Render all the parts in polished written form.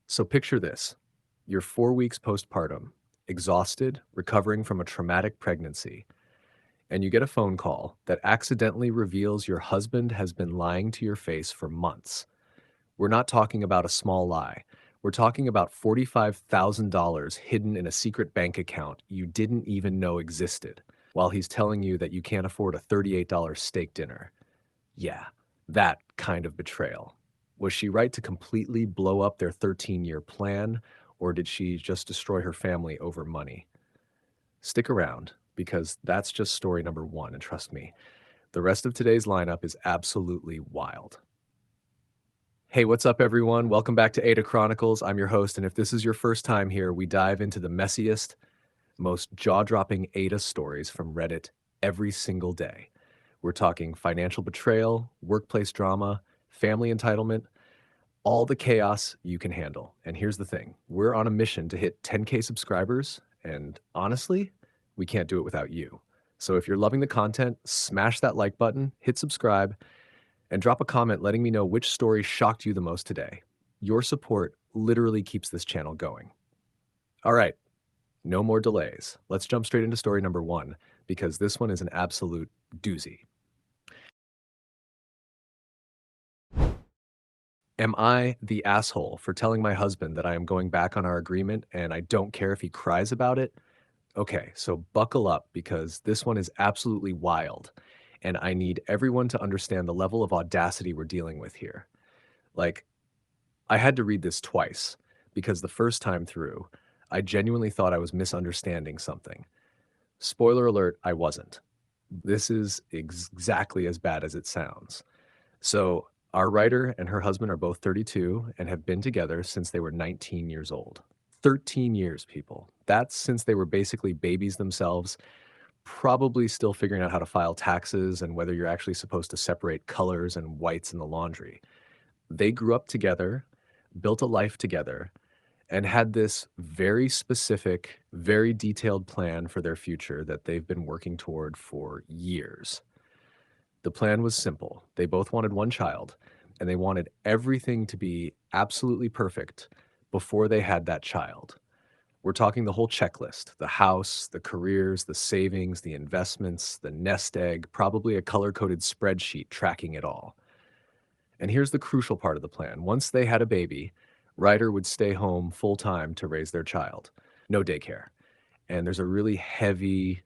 So picture this. You're 4 weeks postpartum, exhausted, recovering from a traumatic pregnancy, and you get a phone call that accidentally reveals your husband has been lying to your face for months. We're not talking about a small lie. We're talking about $45,000 hidden in a secret bank account you didn't even know existed, while he's telling you that you can't afford a $38 steak dinner. Yeah, that kind of betrayal. Was she right to completely blow up their 13-year plan, or did she just destroy her family over money? Stick around, because that's just story number one, and trust me, the rest of today's lineup is absolutely wild. Hey, what's up, everyone? Welcome back to AITAH Chronicles. I'm your host, and if this is your first time here, we dive into the messiest, most jaw-dropping AITAH stories from Reddit every single day. We're talking financial betrayal, workplace drama, family entitlement, all the chaos you can handle. And here's the thing, we're on a mission to hit 10K subscribers, and honestly, we can't do it without you. So if you're loving the content, smash that like button, hit subscribe, and drop a comment letting me know which story shocked you the most today. Your support literally keeps this channel going. All right, no more delays. Let's jump straight into story number one, because this one is an absolute doozy. Am I the asshole for telling my husband that I am going back on our agreement and I don't care if he cries about it? Okay, so buckle up because this one is absolutely wild, and I need everyone to understand the level of audacity we're dealing with here. Like, I had to read this twice because the first time through, I genuinely thought I was misunderstanding something. Spoiler alert, I wasn't. This is exactly as bad as it sounds. So, our writer and her husband are both 32 and have been together since they were 19 years old. 13 years, people. That's since they were basically babies themselves, probably still figuring out how to file taxes and whether you're actually supposed to separate colors and whites in the laundry. They grew up together, built a life together, and had this very specific, very detailed plan for their future that they've been working toward for years. The plan was simple. They both wanted one child, and they wanted everything to be absolutely perfect before they had that child. We're talking the whole checklist: the house, the careers, the savings, the investments, the nest egg, probably a color coded spreadsheet tracking it all. And here's the crucial part of the plan. Once they had a baby, Ryder would stay home full time to raise their child. No daycare. And there's a really heavy,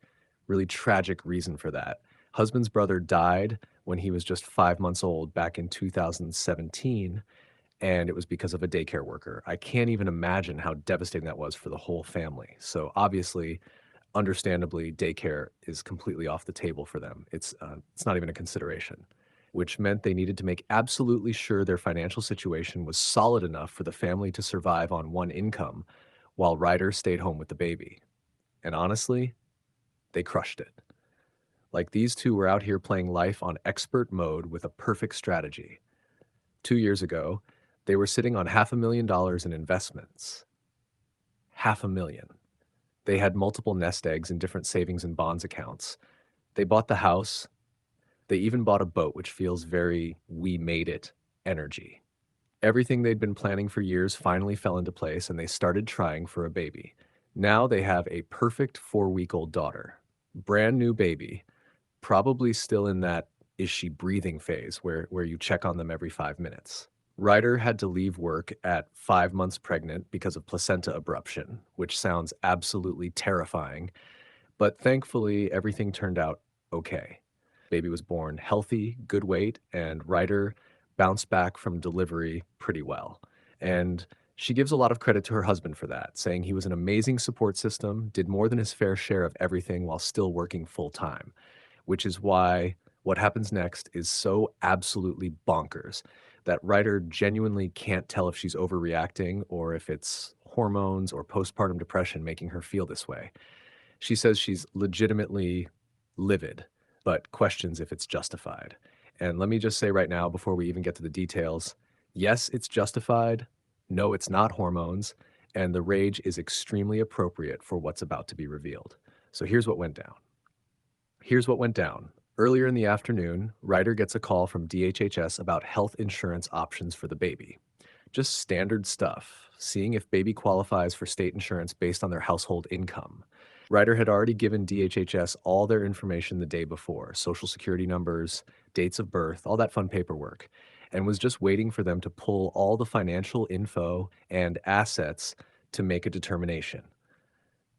really tragic reason for that. Husband's brother died when he was just 5 months old back in 2017, and it was because of a daycare worker. I can't even imagine how devastating that was for the whole family. So obviously, understandably, daycare is completely off the table for them. It's not even a consideration, which meant they needed to make absolutely sure their financial situation was solid enough for the family to survive on one income while Ryder stayed home with the baby. And honestly, they crushed it. Like, these two were out here playing life on expert mode with a perfect strategy. 2 years ago, they were sitting on $500,000 in investments. 500,000. They had multiple nest eggs in different savings and bonds accounts. They bought the house. They even bought a boat, which feels very "we made it" energy. Everything they'd been planning for years finally fell into place, and they started trying for a baby. Now they have a perfect 4-week-old daughter. Brand new baby, probably still in that "is she breathing" phase where you check on them every 5 minutes. Ryder had to leave work at 5 months pregnant because of placenta abruption, which sounds absolutely terrifying, but thankfully everything turned out okay. Baby was born healthy, good weight, and Ryder bounced back from delivery pretty well. And she gives a lot of credit to her husband for that, saying he was an amazing support system, did more than his fair share of everything while still working full time, which is why what happens next is so absolutely bonkers that Ryder genuinely can't tell if she's overreacting or if it's hormones or postpartum depression making her feel this way. She says she's legitimately livid, but questions if it's justified. And let me just say right now, before we even get to the details, yes, it's justified. No, it's not hormones. And the rage is extremely appropriate for what's about to be revealed. So here's what went down. Here's what went down. Earlier in the afternoon, Ryder gets a call from DHHS about health insurance options for the baby. Just standard stuff, seeing if baby qualifies for state insurance based on their household income. Ryder had already given DHHS all their information the day before, social security numbers, dates of birth, all that fun paperwork, and was just waiting for them to pull all the financial info and assets to make a determination.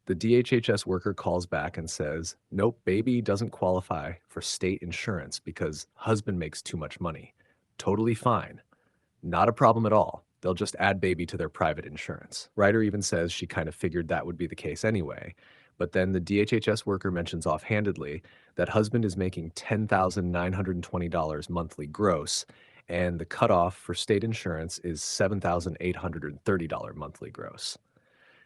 The DHHS worker calls back and says, "Nope, baby doesn't qualify for state insurance because husband makes too much money." Totally fine. Not a problem at all. They'll just add baby to their private insurance. Ryder even says she kind of figured that would be the case anyway. But then the DHHS worker mentions offhandedly that husband is making $10,920 monthly gross, and the cutoff for state insurance is $7,830 monthly gross.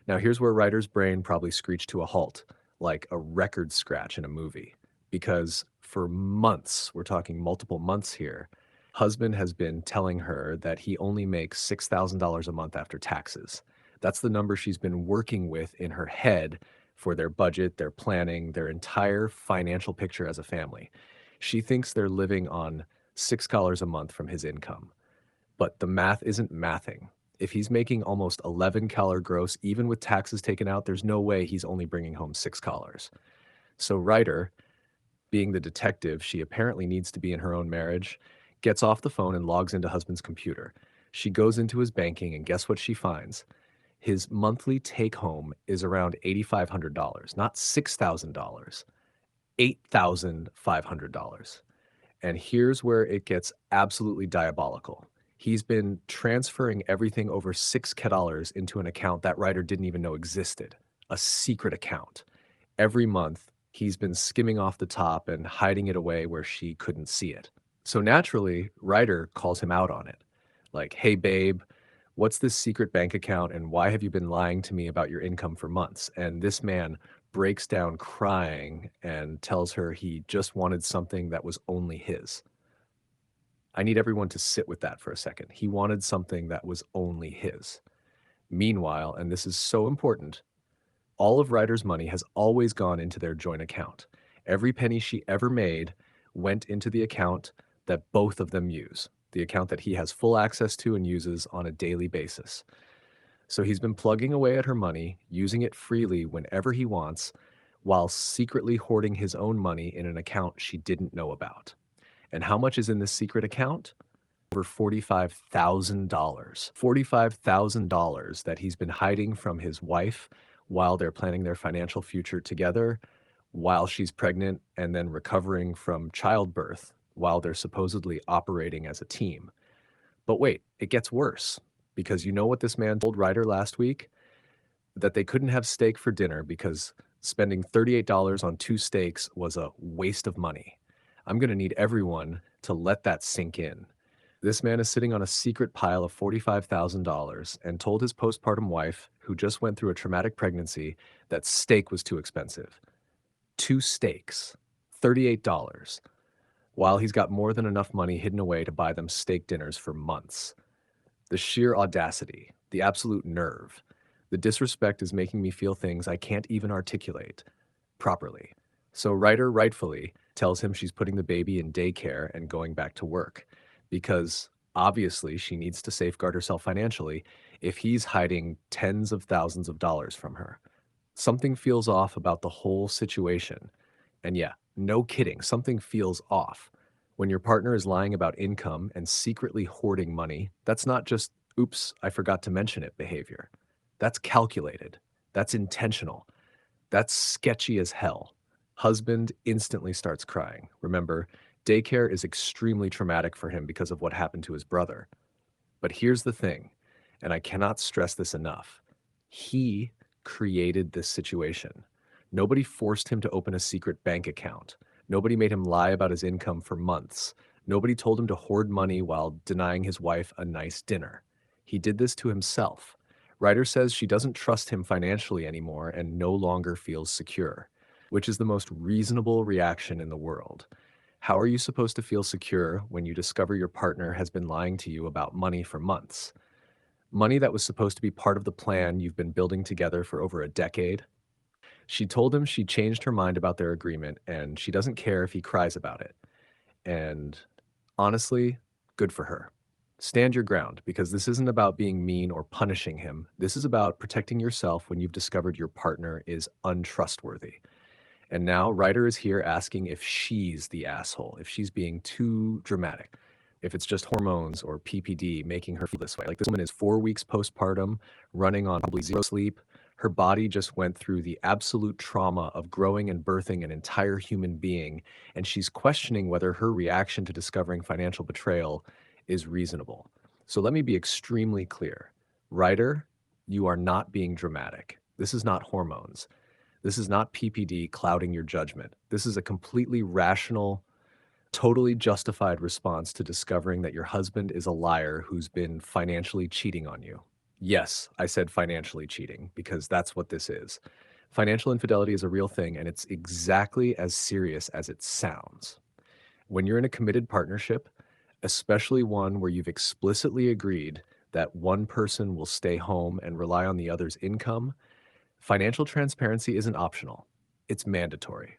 Now, here's where Ryder's brain probably screeched to a halt, like a record scratch in a movie. Because for months, we're talking multiple months here, husband has been telling her that he only makes $6,000 a month after taxes. That's the number she's been working with in her head for their budget, their planning, their entire financial picture as a family. She thinks they're living on $6 a month from his income. But the math isn't mathing. If he's making almost 11 collar gross, even with taxes taken out, there's no way he's only bringing home $6. So Ryder, being the detective she apparently needs to be in her own marriage, gets off the phone and logs into husband's computer. She goes into his banking, and guess what she finds? His monthly take home is around $8,500, not $6,000, $8,500. And here's where it gets absolutely diabolical. He's been transferring everything over $6 into an account that Ryder didn't even know existed, a secret account. Every month, he's been skimming off the top and hiding it away where she couldn't see it. So naturally, Ryder calls him out on it. Like, "Hey, babe, what's this secret bank account and why have you been lying to me about your income for months?" And this man breaks down crying and tells her he just wanted something that was only his. I need everyone to sit with that for a second. He wanted something that was only his. Meanwhile, and this is so important, all of Ryder's money has always gone into their joint account. Every penny she ever made went into the account that both of them use, the account that he has full access to and uses on a daily basis. So he's been plugging away at her money, using it freely whenever he wants, while secretly hoarding his own money in an account she didn't know about. And how much is in this secret account? Over $45,000. $45,000 that he's been hiding from his wife while they're planning their financial future together, while she's pregnant and then recovering from childbirth, while they're supposedly operating as a team. But wait, it gets worse, because you know what this man told Ryder last week? That they couldn't have steak for dinner because spending $38 on two steaks was a waste of money. I'm going to need everyone to let that sink in. This man is sitting on a secret pile of $45,000 and told his postpartum wife, who just went through a traumatic pregnancy, that steak was too expensive. Two steaks, $38, while he's got more than enough money hidden away to buy them steak dinners for months. The sheer audacity, the absolute nerve, the disrespect is making me feel things I can't even articulate properly. So Ryder rightfully tells him she's putting the baby in daycare and going back to work because obviously she needs to safeguard herself financially if he's hiding tens of thousands of dollars from her. Something feels off about the whole situation. And yeah, no kidding, something feels off. When your partner is lying about income and secretly hoarding money, that's not just, "oops, I forgot to mention it" behavior. That's calculated. That's intentional. That's sketchy as hell. Husband instantly starts crying. Remember, daycare is extremely traumatic for him because of what happened to his brother. But here's the thing, and I cannot stress this enough. He created this situation. Nobody forced him to open a secret bank account. Nobody made him lie about his income for months. Nobody told him to hoard money while denying his wife a nice dinner. He did this to himself. Ryder says she doesn't trust him financially anymore and no longer feels secure, which is the most reasonable reaction in the world. How are you supposed to feel secure when you discover your partner has been lying to you about money for months? Money that was supposed to be part of the plan you've been building together for over a decade? She told him she changed her mind about their agreement and she doesn't care if he cries about it. And honestly, good for her. Stand your ground because this isn't about being mean or punishing him. This is about protecting yourself when you've discovered your partner is untrustworthy. And now Ryder is here asking if she's the asshole, if she's being too dramatic, if it's just hormones or PPD making her feel this way. Like this woman is 4 weeks postpartum, running on probably zero sleep. Her body just went through the absolute trauma of growing and birthing an entire human being, and she's questioning whether her reaction to discovering financial betrayal is reasonable. So let me be extremely clear. Ryder, you are not being dramatic. This is not hormones. This is not PPD clouding your judgment. This is a completely rational, totally justified response to discovering that your husband is a liar who's been financially cheating on you. Yes, I said financially cheating because that's what this is. Financial infidelity is a real thing, and it's exactly as serious as it sounds. When you're in a committed partnership, especially one where you've explicitly agreed that one person will stay home and rely on the other's income, financial transparency isn't optional, it's mandatory.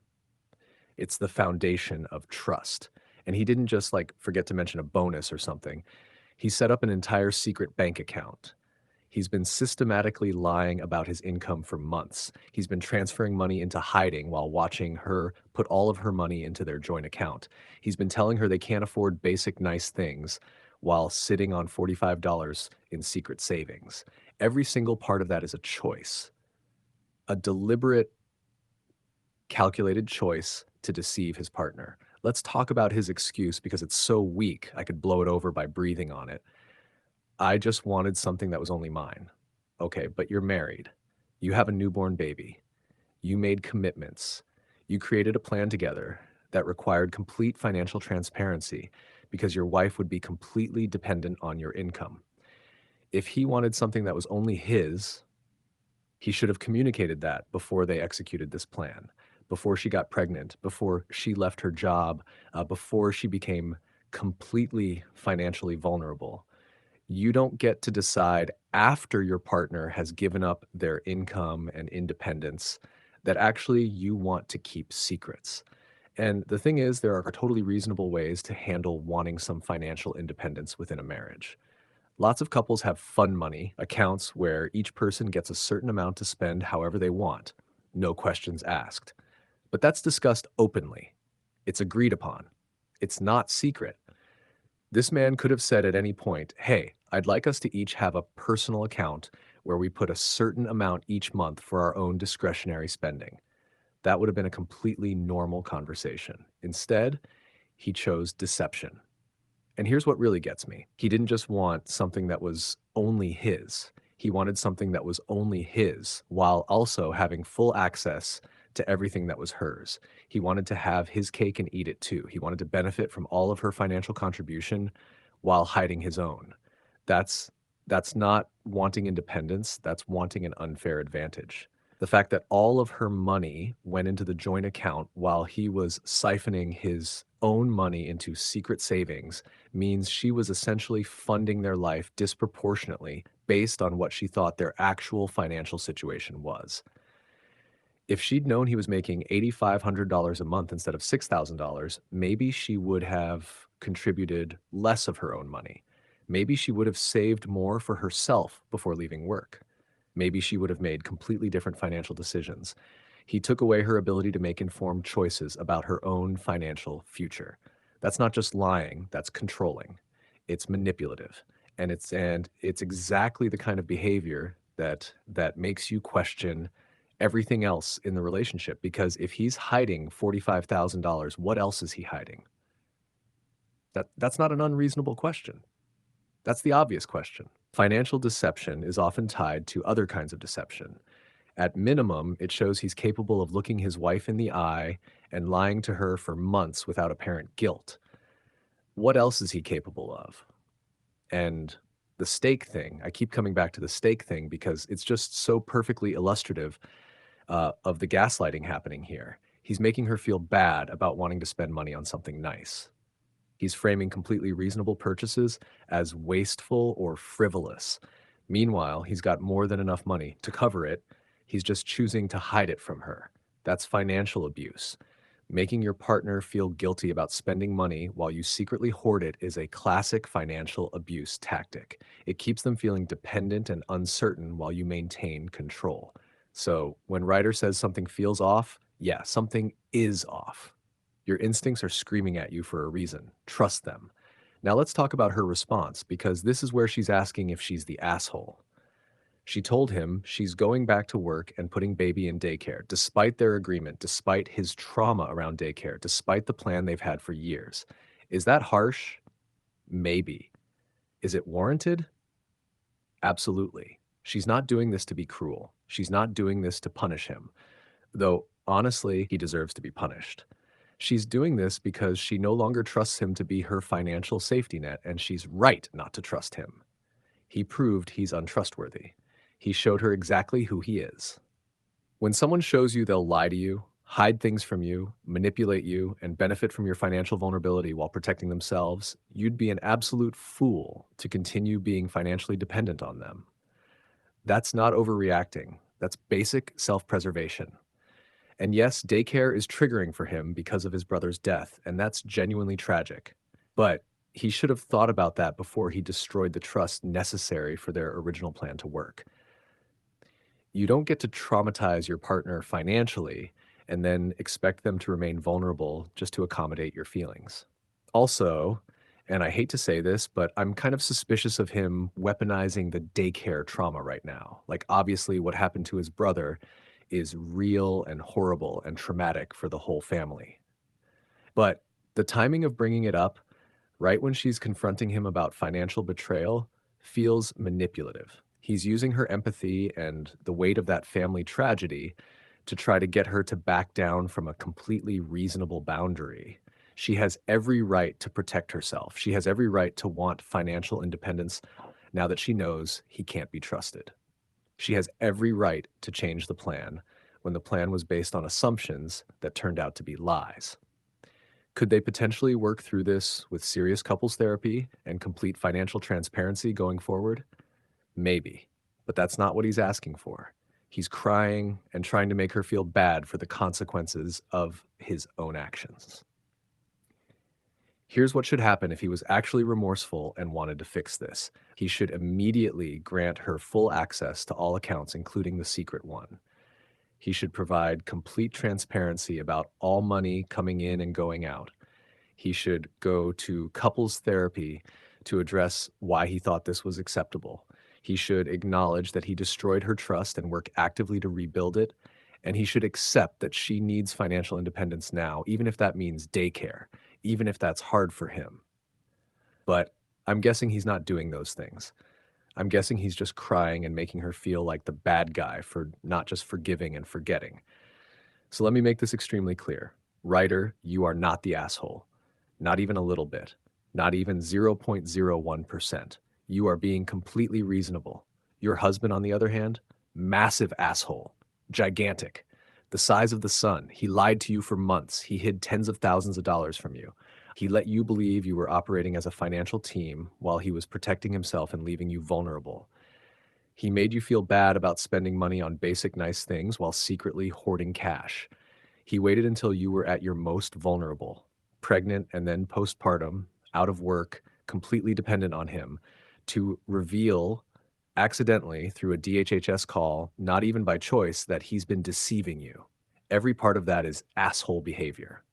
It's the foundation of trust. And he didn't just like forget to mention a bonus or something. He set up an entire secret bank account. He's been systematically lying about his income for months. He's been transferring money into hiding while watching her put all of her money into their joint account. He's been telling her they can't afford basic nice things while sitting on $45 in secret savings. Every single part of that is a choice, a deliberate, calculated choice to deceive his partner. Let's talk about his excuse because it's so weak, I could blow it over by breathing on it. I just wanted something that was only mine. Okay, but you're married. You have a newborn baby. You made commitments. You created a plan together that required complete financial transparency because your wife would be completely dependent on your income. If he wanted something that was only his, he should have communicated that before they executed this plan, before she got pregnant, before she left her job, before she became completely financially vulnerable. You don't get to decide after your partner has given up their income and independence that actually you want to keep secrets. And the thing is, there are totally reasonable ways to handle wanting some financial independence within a marriage. Lots of couples have fun money accounts where each person gets a certain amount to spend however they want, no questions asked. But that's discussed openly. It's agreed upon. It's not secret. This man could have said at any point, hey, I'd like us to each have a personal account where we put a certain amount each month for our own discretionary spending. That would have been a completely normal conversation. Instead, he chose deception. And here's what really gets me. He didn't just want something that was only his. He wanted something that was only his while also having full access to everything that was hers. He wanted to have his cake and eat it too. He wanted to benefit from all of her financial contribution while hiding his own. That's that's not wanting independence, that's wanting an unfair advantage. The fact that all of her money went into the joint account while he was siphoning his own money into secret savings means she was essentially funding their life disproportionately based on what she thought their actual financial situation was. If she'd known he was making $8,500 a month instead of $6,000, maybe she would have contributed less of her own money. Maybe she would have saved more for herself before leaving work. Maybe she would have made completely different financial decisions. He took away her ability to make informed choices about her own financial future. That's not just lying, that's controlling. It's manipulative. And it's exactly the kind of behavior that makes you question everything else in the relationship, because if he's hiding $45,000, what else is he hiding? That's not an unreasonable question. That's the obvious question. Financial deception is often tied to other kinds of deception. At minimum, it shows he's capable of looking his wife in the eye and lying to her for months without apparent guilt. What else is he capable of? And the stake thing, I keep coming back to the stake thing because it's just so perfectly illustrative of the gaslighting happening here. He's making her feel bad about wanting to spend money on something nice. He's framing completely reasonable purchases as wasteful or frivolous. Meanwhile, he's got more than enough money to cover it. He's just choosing to hide it from her. That's financial abuse. Making your partner feel guilty about spending money while you secretly hoard it is a classic financial abuse tactic. It keeps them feeling dependent and uncertain while you maintain control. So, when Ryder says something feels off, yeah, something is off. Your instincts are screaming at you for a reason. Trust them. Now, let's talk about her response because this is where she's asking if she's the asshole. She told him she's going back to work and putting baby in daycare, despite their agreement, despite his trauma around daycare, despite the plan they've had for years. Is that harsh? Maybe. Is it warranted? Absolutely. She's not doing this to be cruel. She's not doing this to punish him, though honestly, he deserves to be punished. She's doing this because she no longer trusts him to be her financial safety net, and she's right not to trust him. He proved he's untrustworthy. He showed her exactly who he is. When someone shows you they'll lie to you, hide things from you, manipulate you, and benefit from your financial vulnerability while protecting themselves, you'd be an absolute fool to continue being financially dependent on them. That's not overreacting. That's basic self-preservation. And yes, daycare is triggering for him because of his brother's death, and that's genuinely tragic. But he should have thought about that before he destroyed the trust necessary for their original plan to work. You don't get to traumatize your partner financially and then expect them to remain vulnerable just to accommodate your feelings. Also, and I hate to say this, but I'm kind of suspicious of him weaponizing the daycare trauma right now. Like, obviously, what happened to his brother is real and horrible and traumatic for the whole family. But the timing of bringing it up right when she's confronting him about financial betrayal feels manipulative. He's using her empathy and the weight of that family tragedy to try to get her to back down from a completely reasonable boundary. She has every right to protect herself. She has every right to want financial independence now that she knows he can't be trusted. She has every right to change the plan when the plan was based on assumptions that turned out to be lies. Could they potentially work through this with serious couples therapy and complete financial transparency going forward? Maybe, but that's not what he's asking for. He's crying and trying to make her feel bad for the consequences of his own actions. Here's what should happen if he was actually remorseful and wanted to fix this. He should immediately grant her full access to all accounts, including the secret one. He should provide complete transparency about all money coming in and going out. He should go to couples therapy to address why he thought this was acceptable. He should acknowledge that he destroyed her trust and work actively to rebuild it. And he should accept that she needs financial independence now, even if that means daycare, even if that's hard for him. But I'm guessing he's not doing those things. I'm guessing he's just crying and making her feel like the bad guy for not just forgiving and forgetting. So let me make this extremely clear. Ryder, you are not the asshole. Not even a little bit. Not even 0.01%. You are being completely reasonable. Your husband, on the other hand, massive asshole. Gigantic. The size of the sun. He lied to you for months. He hid tens of thousands of dollars from you. He let you believe you were operating as a financial team while he was protecting himself and leaving you vulnerable. He made you feel bad about spending money on basic nice things while secretly hoarding cash. He waited until you were at your most vulnerable, pregnant and then postpartum, out of work, completely dependent on him, to reveal accidentally through a DHHS call, not even by choice, that he's been deceiving you. Every part of that is asshole behavior.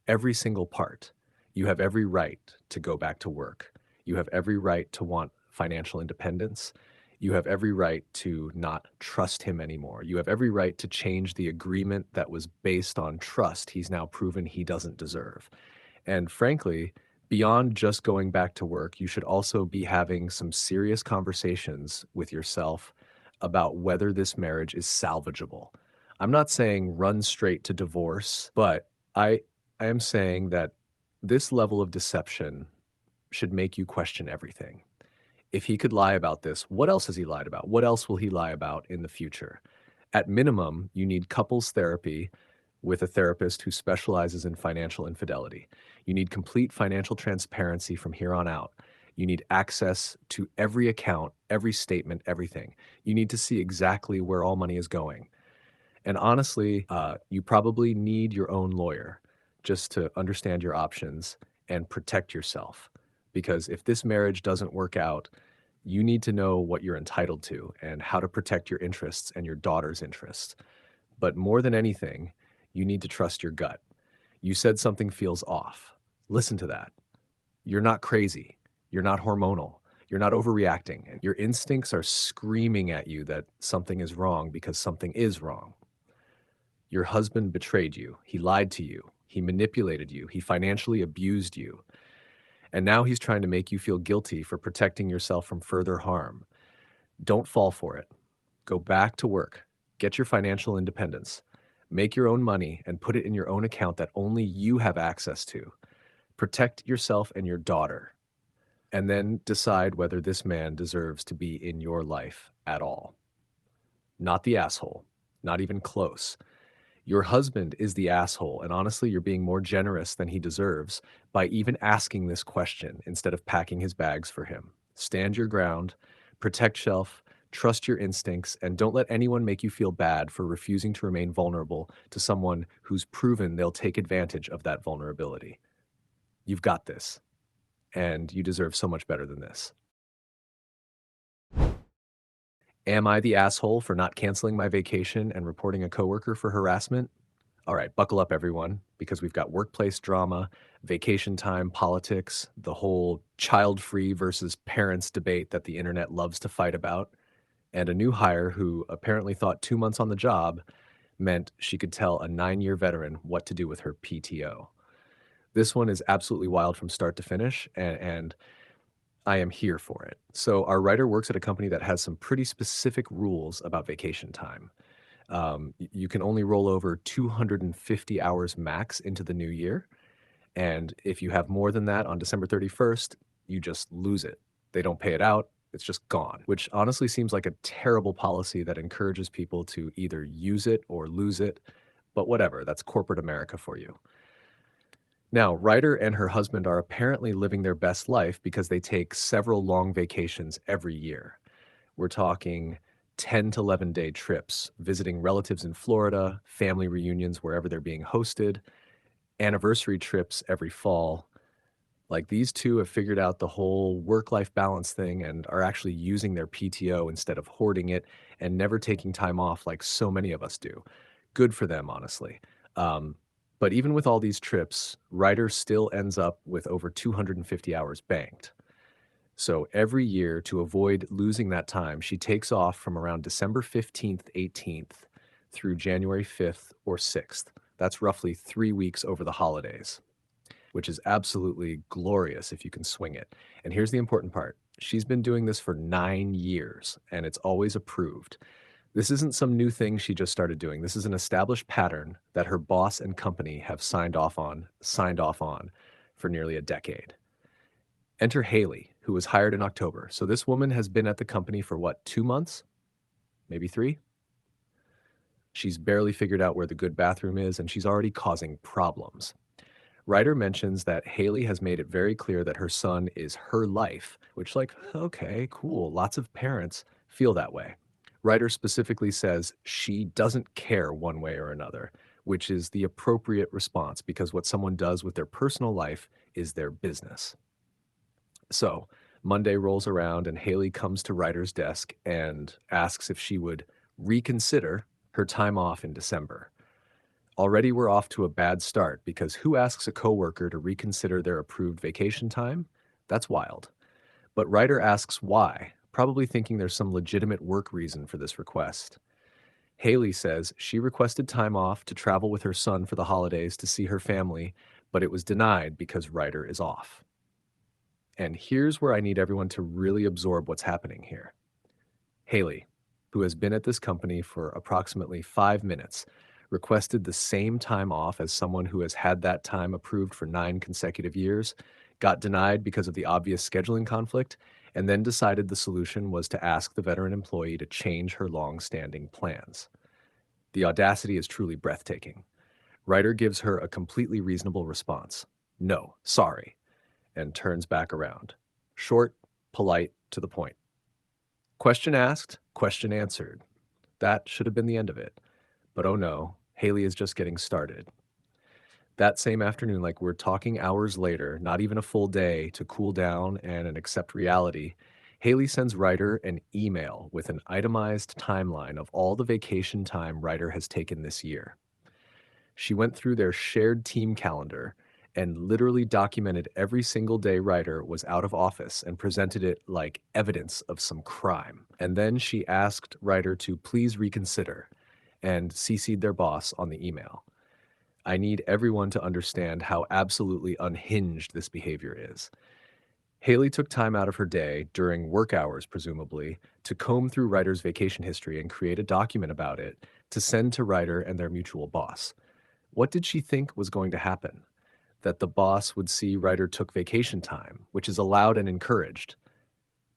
Every single part. You have every right to go back to work. You have every right to want financial independence. You have every right to not trust him anymore. You have every right to change the agreement that was based on trust he's now proven he doesn't deserve. And frankly, beyond just going back to work, you should also be having some serious conversations with yourself about whether this marriage is salvageable. I'm not saying run straight to divorce, but I am saying that this level of deception should make you question everything. If he could lie about this, what else has he lied about? What else will he lie about in the future? At minimum, you need couples therapy with a therapist who specializes in financial infidelity. You need complete financial transparency from here on out. You need access to every account, every statement, everything. You need to see exactly where all money is going. And honestly, you probably need your own lawyer just to understand your options and protect yourself. Because if this marriage doesn't work out, you need to know what you're entitled to and how to protect your interests and your daughter's interests. But more than anything, you need to trust your gut. You said something feels off. Listen to that. You're not crazy. You're not hormonal. You're not overreacting. Your instincts are screaming at you that something is wrong because something is wrong. Your husband betrayed you. He lied to you. He manipulated you. He financially abused you. And now he's trying to make you feel guilty for protecting yourself from further harm. Don't fall for it. Go back to work. Get your financial independence. Make your own money and put it in your own account that only you have access to. Protect yourself and your daughter. And then decide whether this man deserves to be in your life at all. Not the asshole. Not even close. Your husband is the asshole, and honestly, you're being more generous than he deserves by even asking this question instead of packing his bags for him. Stand your ground, protect yourself, trust your instincts, and don't let anyone make you feel bad for refusing to remain vulnerable to someone who's proven they'll take advantage of that vulnerability. You've got this, and you deserve so much better than this. Am I the asshole for not canceling my vacation and reporting a coworker for harassment? All right, buckle up, everyone, because we've got workplace drama, vacation time politics, the whole child free versus parents debate that the internet loves to fight about, and a new hire who apparently thought 2 months on the job meant she could tell a 9-year veteran what to do with her PTO. This one is absolutely wild from start to finish, and I am here for it. So, our writer works at a company that has some pretty specific rules about vacation time. You can only roll over 250 hours max into the new year. And if you have more than that on December 31st, you just lose it. They don't pay it out. It's just gone, which honestly seems like a terrible policy that encourages people to either use it or lose it. But whatever, that's corporate America for you. Now, Ryder and her husband are apparently living their best life because they take several long vacations every year. We're talking 10 to 11-day trips, visiting relatives in Florida, family reunions wherever they're being hosted, anniversary trips every fall. Like these two have figured out the whole work-life balance thing and are actually using their PTO instead of hoarding it and never taking time off like so many of us do. Good for them, honestly. Um, but even with all these trips, Ryder still ends up with over 250 hours banked. So every year, to avoid losing that time, she takes off from around December 15th, 18th through January 5th or 6th. That's roughly 3 weeks over the holidays, which is absolutely glorious if you can swing it. And here's the important part. She's been doing this for 9 years, and it's always approved. This isn't some new thing she just started doing. This is an established pattern that her boss and company have signed off on for nearly a decade. Enter Haley, who was hired in October. So this woman has been at the company for what, 2 months? Maybe three? She's barely figured out where the good bathroom is, and she's already causing problems. Ryder mentions that Haley has made it very clear that her son is her life, which, like, okay, cool. Lots of parents feel that way. Ryder specifically says she doesn't care one way or another, which is the appropriate response because what someone does with their personal life is their business. So Monday rolls around and Haley comes to Ryder's desk and asks if she would reconsider her time off in December. Already we're off to a bad start because who asks a coworker to reconsider their approved vacation time? That's wild. But Ryder asks why, probably thinking there's some legitimate work reason for this request. Haley says she requested time off to travel with her son for the holidays to see her family, but it was denied because Ryder is off. And here's where I need everyone to really absorb what's happening here. Haley, who has been at this company for approximately 5 minutes, requested the same time off as someone who has had that time approved for 9 consecutive years, got denied because of the obvious scheduling conflict, and then decided the solution was to ask the veteran employee to change her long-standing plans. The audacity is truly breathtaking. Ryder gives her a completely reasonable response. No, sorry, and turns back around. Short, polite, to the point. Question asked, question answered. That should have been the end of it. But oh no, Haley is just getting started. That same afternoon, like we're talking hours later, not even a full day to cool down and accept reality, Haley sends Ryder an email with an itemized timeline of all the vacation time Ryder has taken this year. She went through their shared team calendar and literally documented every single day Ryder was out of office and presented it like evidence of some crime. And then she asked Ryder to please reconsider and CC'd their boss on the email. I need everyone to understand how absolutely unhinged this behavior is. Haley took time out of her day, during work hours presumably, to comb through Ryder's vacation history and create a document about it to send to Ryder and their mutual boss. What did she think was going to happen? That the boss would see Ryder took vacation time, which is allowed and encouraged,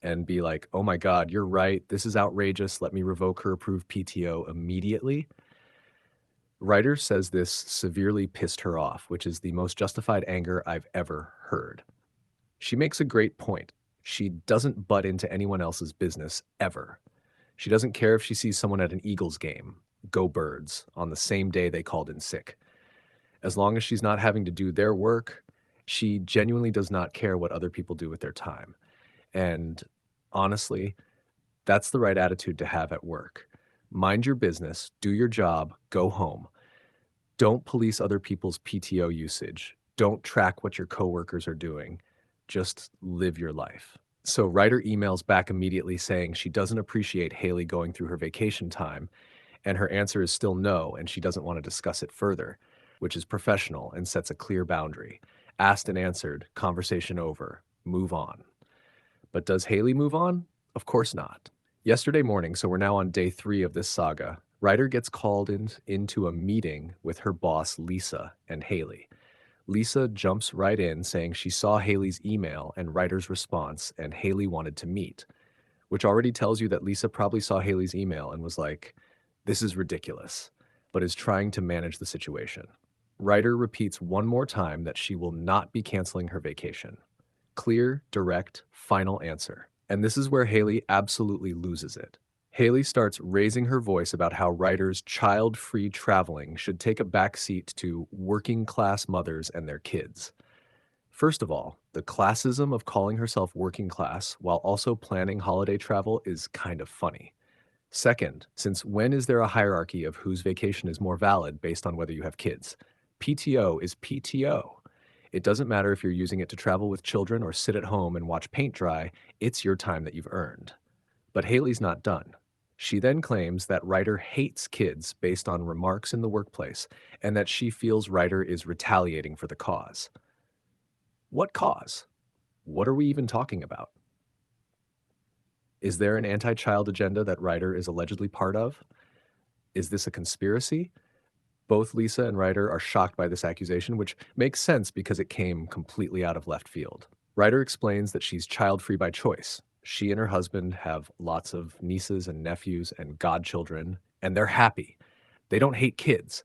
and be like, oh my God, you're right. This is outrageous. Let me revoke her approved PTO immediately. Ryder says this severely pissed her off, which is the most justified anger I've ever heard. She makes a great point. She doesn't butt into anyone else's business ever. She doesn't care if she sees someone at an Eagles game, go Birds, on the same day they called in sick. As long as she's not having to do their work, she genuinely does not care what other people do with their time. And honestly, that's the right attitude to have at work. Mind your business, do your job, go home. Don't police other people's PTO usage. Don't track what your coworkers are doing. Just live your life. So Ryder emails back immediately saying she doesn't appreciate Haley going through her vacation time, and her answer is still no, and she doesn't want to discuss it further, which is professional and sets a clear boundary. Asked and answered, conversation over, move on. But does Haley move on? Of course not. Yesterday morning, so we're now on day 3 of this saga, Ryder gets called into a meeting with her boss, Lisa, and Haley. Lisa jumps right in, saying she saw Haley's email and Ryder's response, and Haley wanted to meet, which already tells you that Lisa probably saw Haley's email and was like, this is ridiculous, but is trying to manage the situation. Ryder repeats one more time that she will not be canceling her vacation. Clear, direct, final answer. And this is where Haley absolutely loses it. Haley starts raising her voice about how Ryder's child-free traveling should take a backseat to working-class mothers and their kids. First of all, the classism of calling herself working class while also planning holiday travel is kind of funny. Second, since when is there a hierarchy of whose vacation is more valid based on whether you have kids? PTO is PTO. It doesn't matter if you're using it to travel with children or sit at home and watch paint dry, it's your time that you've earned. But Haley's not done. She then claims that Ryder hates kids based on remarks in the workplace and that she feels Ryder is retaliating for the cause. What cause? What are we even talking about? Is there an anti-child agenda that Ryder is allegedly part of? Is this a conspiracy? Both Lisa and Ryder are shocked by this accusation, which makes sense because it came completely out of left field. Ryder explains that she's child-free by choice. She and her husband have lots of nieces and nephews and godchildren, and they're happy. They don't hate kids.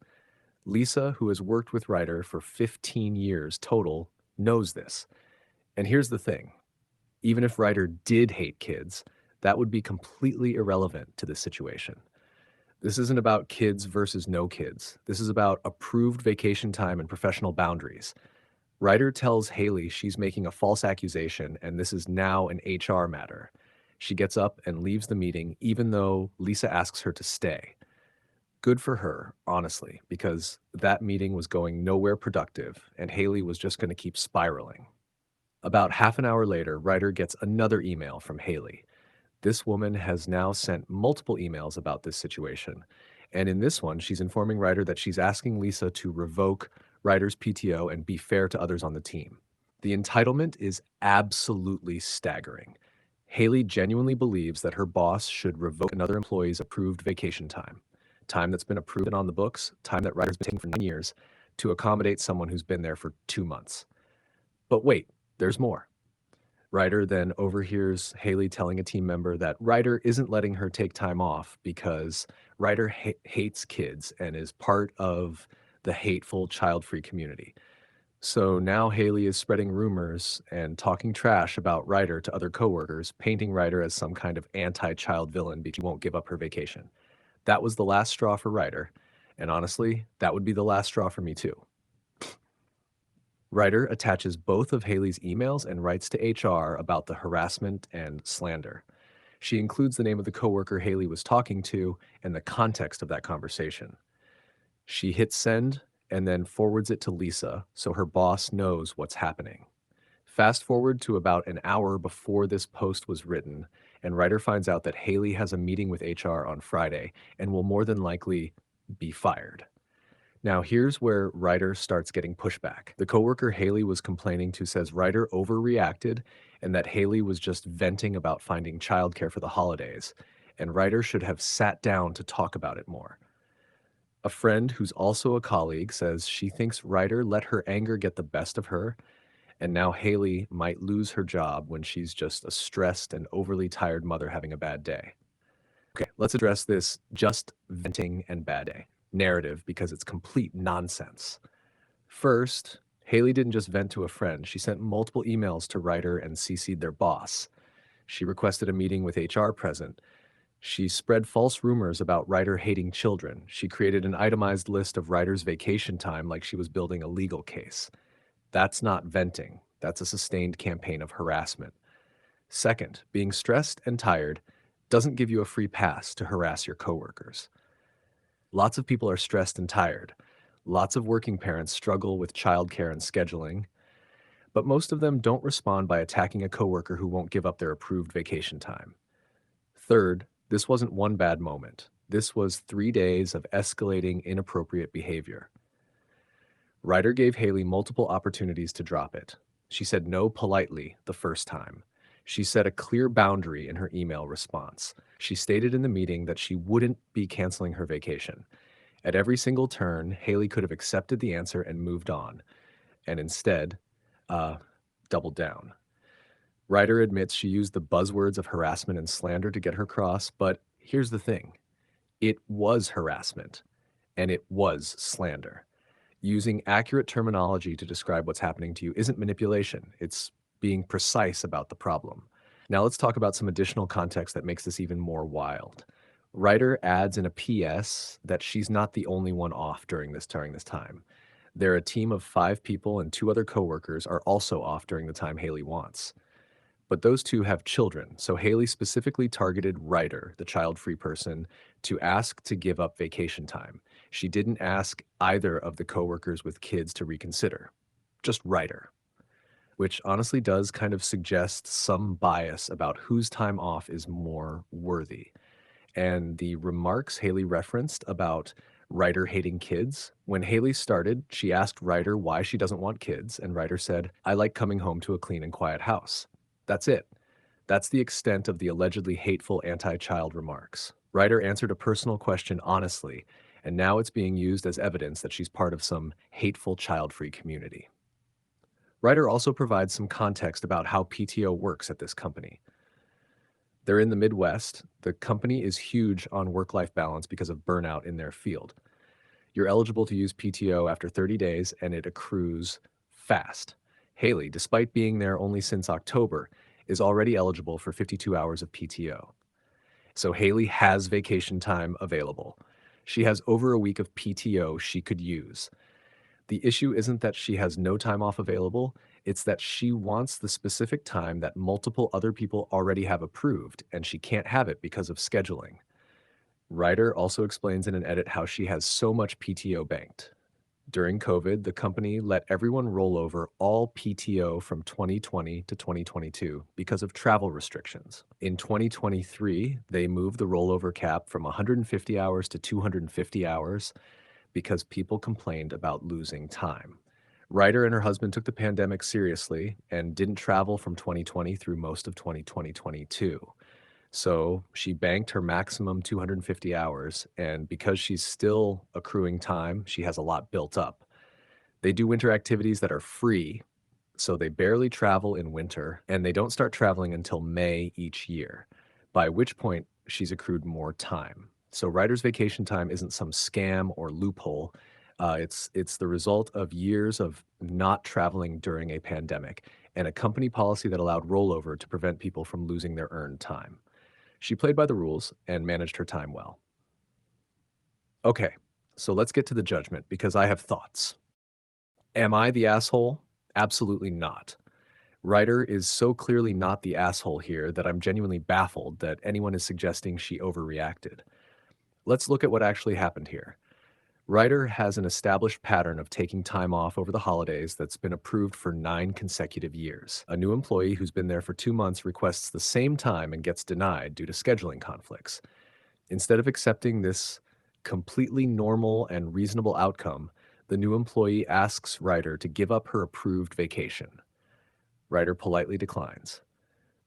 Lisa, who has worked with Ryder for 15 years total, knows this. And here's the thing. Even if Ryder did hate kids, that would be completely irrelevant to this situation. This isn't about kids versus no kids. This is about approved vacation time and professional boundaries. Ryder tells Haley she's making a false accusation and this is now an HR matter. She gets up and leaves the meeting even though Lisa asks her to stay. Good for her, honestly, because that meeting was going nowhere productive and Haley was just going to keep spiraling. About half an hour later, Ryder gets another email from Haley. This woman has now sent multiple emails about this situation. And in this one, she's informing Ryder that she's asking Lisa to revoke Ryder's PTO and be fair to others on the team. The entitlement is absolutely staggering. Haley genuinely believes that her boss should revoke another employee's approved vacation time, time that's been approved and on the books, time that Ryder's been taking for 9 years, to accommodate someone who's been there for 2 months. But wait, there's more. Ryder then overhears Haley telling a team member that Ryder isn't letting her take time off because Ryder hates kids and is part of the hateful child-free community. So now Haley is spreading rumors and talking trash about Ryder to other coworkers, painting Ryder as some kind of anti-child villain because she won't give up her vacation. That was the last straw for Ryder. And honestly, that would be the last straw for me too. Ryder attaches both of Haley's emails and writes to HR about the harassment and slander. She includes the name of the coworker Haley was talking to and the context of that conversation. She hits send and then forwards it to Lisa so her boss knows what's happening. Fast forward to about an hour before this post was written, and Ryder finds out that Haley has a meeting with HR on Friday and will more than likely be fired. Now, here's where Ryder starts getting pushback. The coworker Haley was complaining to says Ryder overreacted and that Haley was just venting about finding childcare for the holidays, and Ryder should have sat down to talk about it more. A friend who's also a colleague says she thinks Ryder let her anger get the best of her, and now Haley might lose her job when she's just a stressed and overly tired mother having a bad day. Okay, let's address this just venting and bad day narrative because it's complete nonsense. First, Haley didn't just vent to a friend. She sent multiple emails to Ryder and CC'd their boss. She requested a meeting with HR present. She spread false rumors about Ryder hating children. She created an itemized list of Ryder's vacation time like she was building a legal case. That's not venting. That's a sustained campaign of harassment. Second, being stressed and tired doesn't give you a free pass to harass your coworkers. Lots of people are stressed and tired. Lots of working parents struggle with childcare and scheduling, but most of them don't respond by attacking a coworker who won't give up their approved vacation time. Third, this wasn't one bad moment. This was 3 days of escalating inappropriate behavior. Ryder gave Haley multiple opportunities to drop it. She said no politely the first time. She set a clear boundary in her email response. She stated in the meeting that she wouldn't be canceling her vacation. At every single turn, Haley could have accepted the answer and moved on, and instead, uh, doubled down. Ryder admits she used the buzzwords of harassment and slander to get her cross, but here's the thing. It was harassment, and it was slander. Using accurate terminology to describe what's happening to you isn't manipulation. It's being precise about the problem. Now let's talk about some additional context that makes this even more wild. Ryder adds in a PS that she's not the only one off during this time. They're a team of 5 people and 2 other coworkers are also off during the time Haley wants. But those 2 have children, so Haley specifically targeted Ryder, the child-free person, to ask to give up vacation time. She didn't ask either of the coworkers with kids to reconsider, just Ryder, which honestly does kind of suggest some bias about whose time off is more worthy. And the remarks Haley referenced about Ryder hating kids, when Haley started, she asked Ryder why she doesn't want kids, and Ryder said, "I like coming home to a clean and quiet house." That's it. That's the extent of the allegedly hateful anti-child remarks. Ryder answered a personal question honestly, and now it's being used as evidence that she's part of some hateful child-free community. Ryder also provides some context about how PTO works at this company. They're in the Midwest. The company is huge on work-life balance because of burnout in their field. You're eligible to use PTO after 30 days, and it accrues fast. Haley, despite being there only since October, is already eligible for 52 hours of PTO. So Haley has vacation time available. She has over a week of PTO she could use. The issue isn't that she has no time off available, it's that she wants the specific time that multiple other people already have approved, and she can't have it because of scheduling. Ryder also explains in an edit how she has so much PTO banked. During COVID, the company let everyone roll over all PTO from 2020 to 2022 because of travel restrictions. In 2023, they moved the rollover cap from 150 hours to 250 hours because people complained about losing time. Ryder and her husband took the pandemic seriously and didn't travel from 2020 through most of 2022. So she banked her maximum 250 hours, and because she's still accruing time, she has a lot built up. They do winter activities that are free, so they barely travel in winter, and they don't start traveling until May each year, by which point she's accrued more time. So Ryder's vacation time isn't some scam or loophole. It's the result of years of not traveling during a pandemic and a company policy that allowed rollover to prevent people from losing their earned time. She played by the rules and managed her time well. Okay, So let's get to the judgment because I have thoughts. Am I the asshole? Absolutely not. Ryder is so clearly not the asshole here that I'm genuinely baffled that anyone is suggesting she overreacted. Let's look at what actually happened here. Ryder has an established pattern of taking time off over the holidays that's been approved for 9 consecutive years. A new employee who's been there for 2 months requests the same time and gets denied due to scheduling conflicts. Instead of accepting this completely normal and reasonable outcome, the new employee asks Ryder to give up her approved vacation. Ryder politely declines.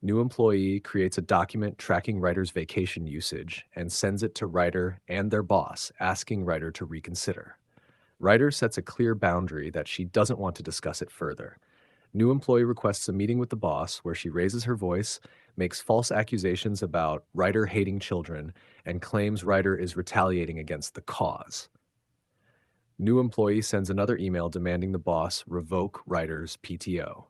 New employee creates a document tracking Ryder's vacation usage and sends it to Ryder and their boss, asking Ryder to reconsider. Ryder sets a clear boundary that she doesn't want to discuss it further. New employee requests a meeting with the boss where she raises her voice, makes false accusations about Ryder hating children, and claims Ryder is retaliating against the cause. New employee sends another email demanding the boss revoke Ryder's PTO.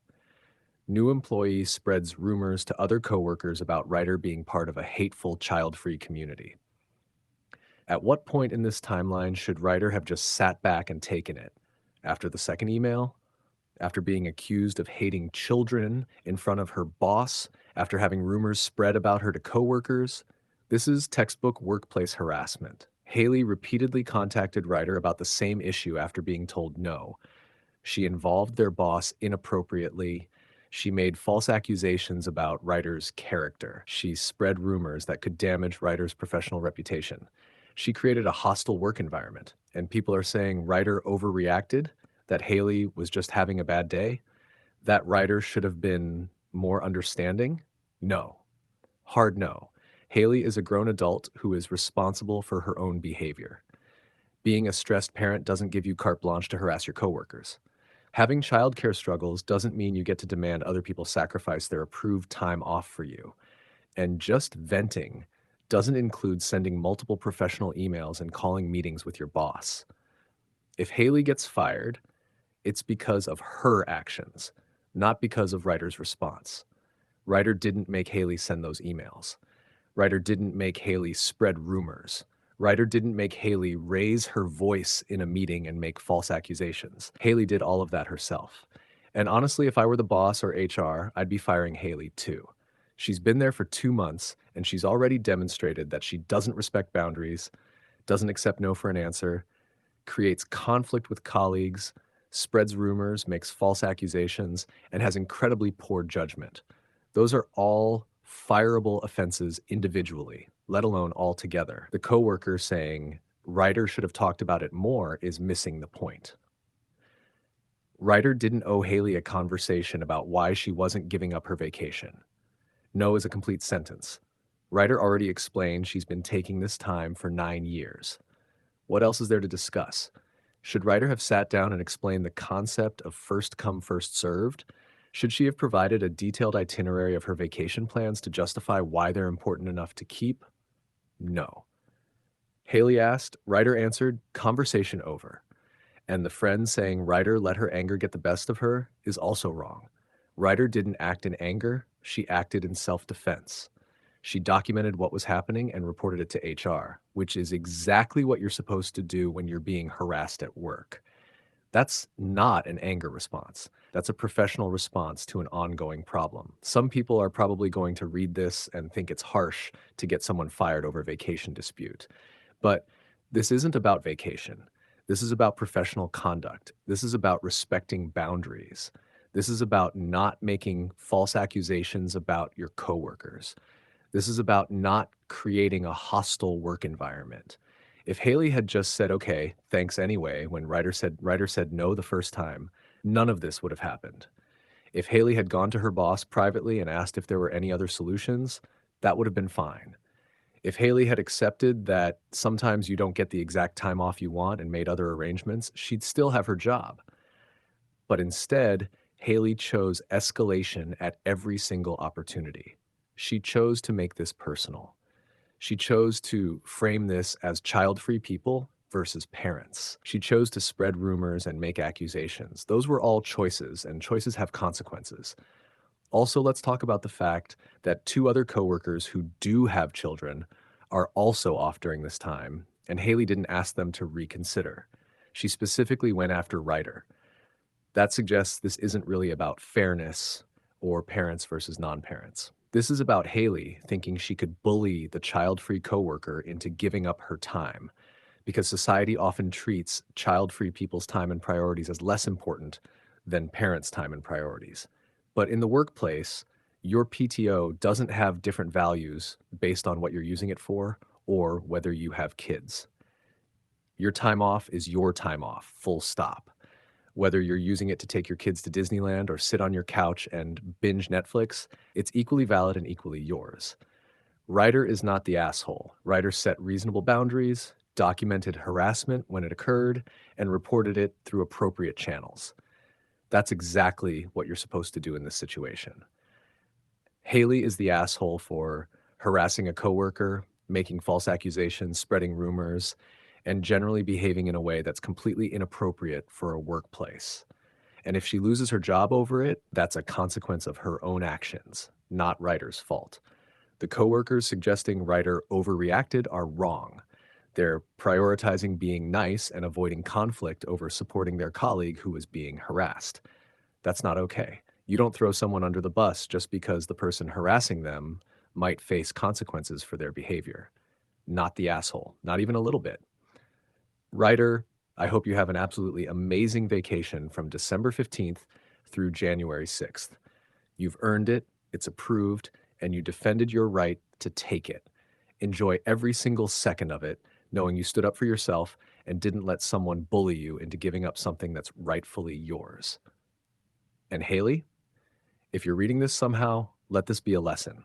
New employee spreads rumors to other coworkers about Ryder being part of a hateful child-free community. At what point in this timeline should Ryder have just sat back and taken it? After the second email? After being accused of hating children in front of her boss? After having rumors spread about her to coworkers? This is textbook workplace harassment. Haley repeatedly contacted Ryder about the same issue after being told no. She involved their boss inappropriately. She made false accusations about Ryder's character. She spread rumors that could damage Ryder's professional reputation. She created a hostile work environment, and people are saying Ryder overreacted, that Haley was just having a bad day, that Ryder should have been more understanding. No. Hard no. Haley is a grown adult who is responsible for her own behavior. Being a stressed parent doesn't give you carte blanche to harass your coworkers. Having childcare struggles doesn't mean you get to demand other people sacrifice their approved time off for you. And just venting doesn't include sending multiple professional emails and calling meetings with your boss. If Haley gets fired, it's because of her actions, not because of Ryder's response. Ryder didn't make Haley send those emails. Ryder didn't make Haley spread rumors. Ryder didn't make Haley raise her voice in a meeting and make false accusations. Haley did all of that herself. And honestly, if I were the boss or HR, I'd be firing Haley too. She's been there for 2 months, and she's already demonstrated that she doesn't respect boundaries, doesn't accept no for an answer, creates conflict with colleagues, spreads rumors, makes false accusations, and has incredibly poor judgment. Those are all fireable offenses individually, let alone all together. The coworker saying Ryder should have talked about it more is missing the point. Ryder didn't owe Haley a conversation about why she wasn't giving up her vacation. No is a complete sentence. Ryder already explained she's been taking this time for 9 years. What else is there to discuss? Should Ryder have sat down and explained the concept of first come, first served? Should she have provided a detailed itinerary of her vacation plans to justify why they're important enough to keep? No. Haley asked, Ryder answered, conversation over. And the friend saying Ryder let her anger get the best of her is also wrong. Ryder didn't act in anger, she acted in self-defense. She documented what was happening and reported it to HR, which is exactly what you're supposed to do when you're being harassed at work. That's not an anger response. That's a professional response to an ongoing problem. Some people are probably going to read this and think it's harsh to get someone fired over a vacation dispute. But this isn't about vacation. This is about professional conduct. This is about respecting boundaries. This is about not making false accusations about your coworkers. This is about not creating a hostile work environment. If Haley had just said, okay, thanks anyway, when Ryder said no the first time, none of this would have happened. If Haley had gone to her boss privately and asked if there were any other solutions, that would have been fine. If Haley had accepted that sometimes you don't get the exact time off you want and made other arrangements, she'd still have her job. But instead, Haley chose escalation at every single opportunity. She chose to make this personal. She chose to frame this as child-free people versus parents. She chose to spread rumors and make accusations. Those were all choices, and choices have consequences. Also, let's talk about the fact that two other coworkers who do have children are also off during this time, and Haley didn't ask them to reconsider. She specifically went after Ryder. That suggests this isn't really about fairness or parents versus non-parents. This is about Haley thinking she could bully the child-free coworker into giving up her time, because society often treats child-free people's time and priorities as less important than parents' time and priorities. But in the workplace, your PTO doesn't have different values based on what you're using it for or whether you have kids. Your time off is your time off, full stop. Whether you're using it to take your kids to Disneyland or sit on your couch and binge Netflix, it's equally valid and equally yours. Ryder is not the asshole. Ryder set reasonable boundaries, documented harassment when it occurred, and reported it through appropriate channels. That's exactly what you're supposed to do in this situation. Haley is the asshole for harassing a coworker, making false accusations, spreading rumors, and generally behaving in a way that's completely inappropriate for a workplace. And if she loses her job over it, that's a consequence of her own actions, not Ryder's fault. The coworkers suggesting Ryder overreacted are wrong. They're prioritizing being nice and avoiding conflict over supporting their colleague who was being harassed. That's not okay. You don't throw someone under the bus just because the person harassing them might face consequences for their behavior. Not the asshole, not even a little bit. Ryder, I hope you have an absolutely amazing vacation from December 15th through January 6th. You've earned it, it's approved, and you defended your right to take it. Enjoy every single second of it, knowing you stood up for yourself and didn't let someone bully you into giving up something that's rightfully yours. And Haley, if you're reading this somehow, let this be a lesson.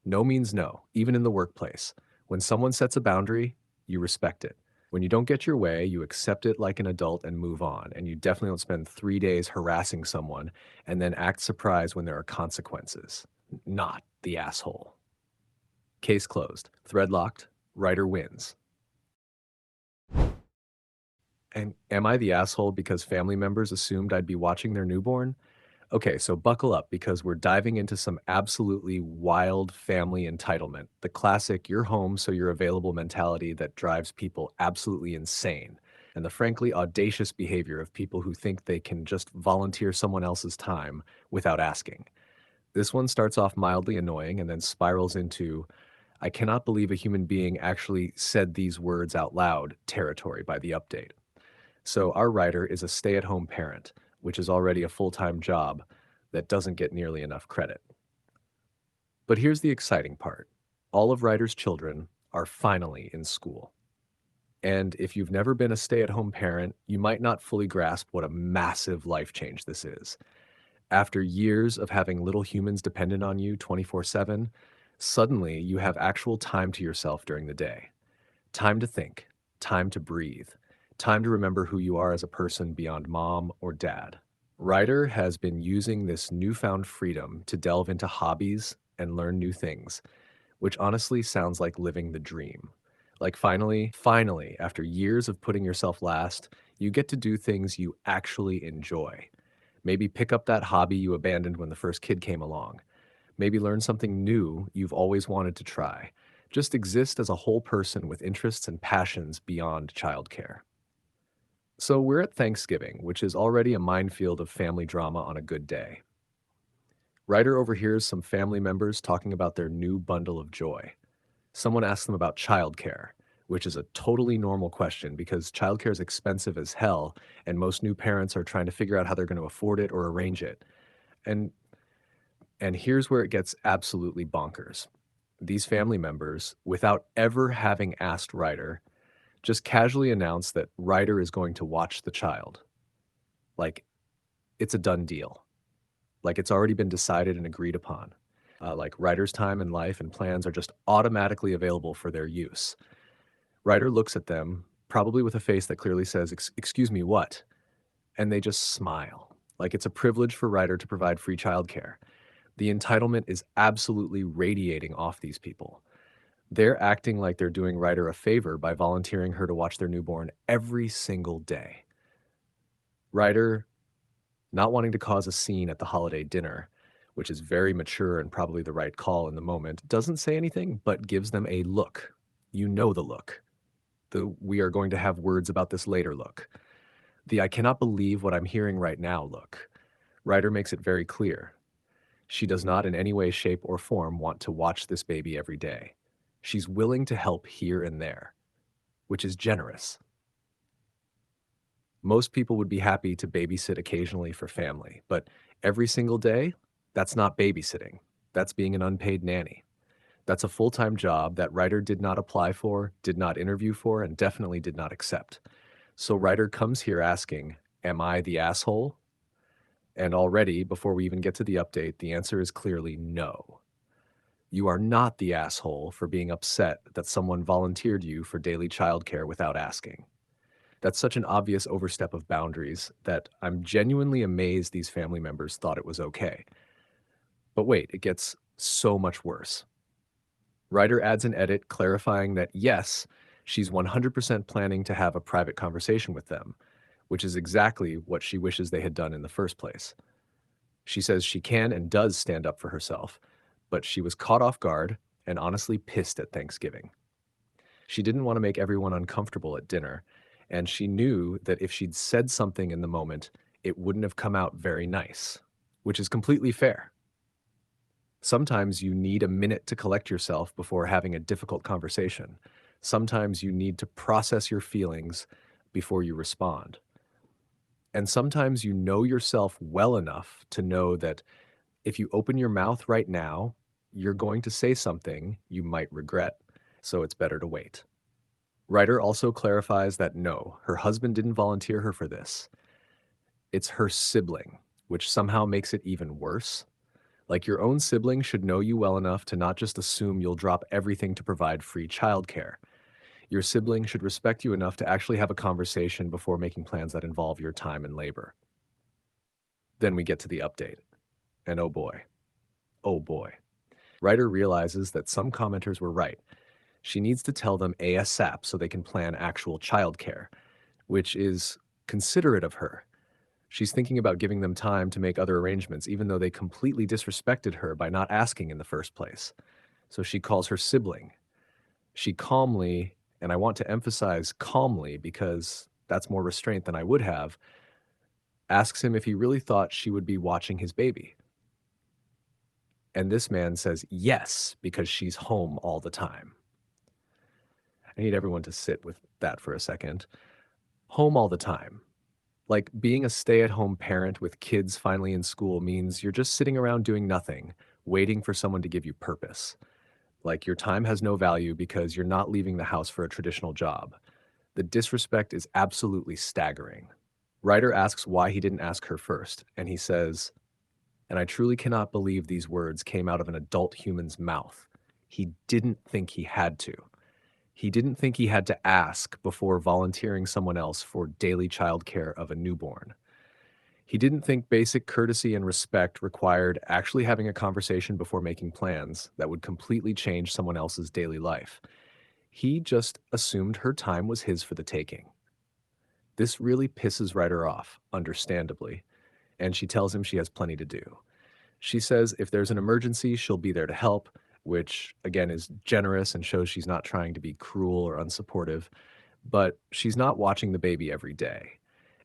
No means no, even in the workplace. When someone sets a boundary, you respect it. When you don't get your way, you accept it like an adult and move on. And you definitely don't spend 3 days harassing someone and then act surprised when there are consequences. Not the asshole. Case closed. Thread locked. Ryder wins. And am I the asshole because family members assumed I'd be watching their newborn? Okay, so buckle up because we're diving into some absolutely wild family entitlement. The classic you're home so you're available mentality that drives people absolutely insane. And the frankly audacious behavior of people who think they can just volunteer someone else's time without asking. This one starts off mildly annoying and then spirals into, I cannot believe a human being actually said these words out loud territory by the update. So our writer is a stay-at-home parent, which is already a full-time job that doesn't get nearly enough credit. But here's the exciting part. All of Ryder's children are finally in school. And if you've never been a stay-at-home parent, you might not fully grasp what a massive life change this is. After years of having little humans dependent on you 24/7, suddenly you have actual time to yourself during the day. Time to think, time to breathe, time to remember who you are as a person beyond mom or dad. Ryder has been using this newfound freedom to delve into hobbies and learn new things, which honestly sounds like living the dream. Like finally, after years of putting yourself last, you get to do things you actually enjoy. Maybe pick up that hobby you abandoned when the first kid came along. Maybe learn something new you've always wanted to try. Just exist as a whole person with interests and passions beyond childcare. So we're at Thanksgiving, which is already a minefield of family drama on a good day. Ryder overhears some family members talking about their new bundle of joy. Someone asks them about childcare, which is a totally normal question because childcare is expensive as hell, and most new parents are trying to figure out how they're going to afford it or arrange it. And and here's where it gets absolutely bonkers. These family members, without ever having asked Ryder, just casually announce that Ryder is going to watch the child. Like it's a done deal. Like it's already been decided and agreed upon. Like Ryder's time and life and plans are just automatically available for their use. Ryder looks at them, probably with a face that clearly says, Excuse me, what? And they just smile. Like it's a privilege for Ryder to provide free childcare. The entitlement is absolutely radiating off these people. They're acting like they're doing Ryder a favor by volunteering her to watch their newborn every single day. Ryder, not wanting to cause a scene at the holiday dinner, which is very mature and probably the right call in the moment, doesn't say anything but gives them a look. You know the look. The "we are going to have words about this later" look. The "I cannot believe what I'm hearing right now" look. Ryder makes it very clear. She does not in any way, shape, or form want to watch this baby every day. She's willing to help here and there, which is generous. Most people would be happy to babysit occasionally for family, but every single day, that's not babysitting. That's being an unpaid nanny. That's a full-time job that Ryder did not apply for, did not interview for, and definitely did not accept. So Ryder comes here asking, am I the asshole? And already, before we even get to the update, the answer is clearly no. You are not the asshole for being upset that someone volunteered you for daily childcare without asking. That's such an obvious overstep of boundaries that I'm genuinely amazed these family members thought it was okay. But wait, it gets so much worse. Ryder adds an edit clarifying that yes, she's 100% planning to have a private conversation with them, which is exactly what she wishes they had done in the first place. She says she can and does stand up for herself, but she was caught off guard and honestly pissed at Thanksgiving. She didn't want to make everyone uncomfortable at dinner, and she knew that if she'd said something in the moment, it wouldn't have come out very nice, which is completely fair. Sometimes you need a minute to collect yourself before having a difficult conversation. Sometimes you need to process your feelings before you respond. And sometimes you know yourself well enough to know that if you open your mouth right now, you're going to say something you might regret, so it's better to wait. Ryder also clarifies that no, her husband didn't volunteer her for this. It's her sibling, which somehow makes it even worse. Like your own sibling should know you well enough to not just assume you'll drop everything to provide free childcare. Your sibling should respect you enough to actually have a conversation before making plans that involve your time and labor. Then we get to the update. And oh boy. Ryder realizes that some commenters were right. She needs to tell them ASAP so they can plan actual childcare, which is considerate of her. She's thinking about giving them time to make other arrangements, even though they completely disrespected her by not asking in the first place. So she calls her sibling. She calmly, and I want to emphasize calmly because that's more restraint than I would have, asks him if he really thought she would be watching his baby. And this man says yes, because she's home all the time. I need everyone to sit with that for a second. Home all the time. Like being a stay-at-home parent with kids finally in school means you're just sitting around doing nothing, waiting for someone to give you purpose. Like your time has no value because you're not leaving the house for a traditional job. The disrespect is absolutely staggering. Ryder asks why he didn't ask her first, and he says, and I truly cannot believe these words came out of an adult human's mouth. He didn't think he had to. He didn't think he had to ask before volunteering someone else for daily childcare of a newborn. He didn't think basic courtesy and respect required actually having a conversation before making plans that would completely change someone else's daily life. He just assumed her time was his for the taking. This really pisses Ryder off, understandably, and she tells him she has plenty to do. She says if there's an emergency, she'll be there to help, which again is generous and shows she's not trying to be cruel or unsupportive, but she's not watching the baby every day.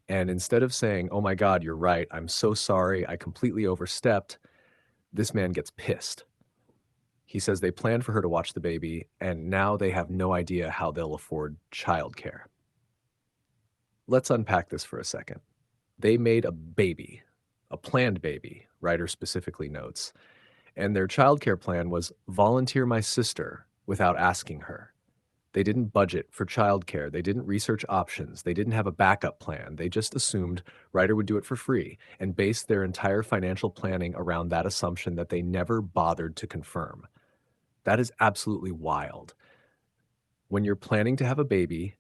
And instead of saying, oh my God, you're right, I'm so sorry, I completely overstepped, this man gets pissed. He says they planned for her to watch the baby, and now they have no idea how they'll afford childcare. Let's unpack this for a second. They made a baby, a planned baby, Ryder specifically notes, and their childcare plan was volunteer my sister without asking her. They didn't budget for childcare. They didn't research options. They didn't have a backup plan. They just assumed Ryder would do it for free and based their entire financial planning around that assumption that they never bothered to confirm. That is absolutely wild. When you're planning to have a baby,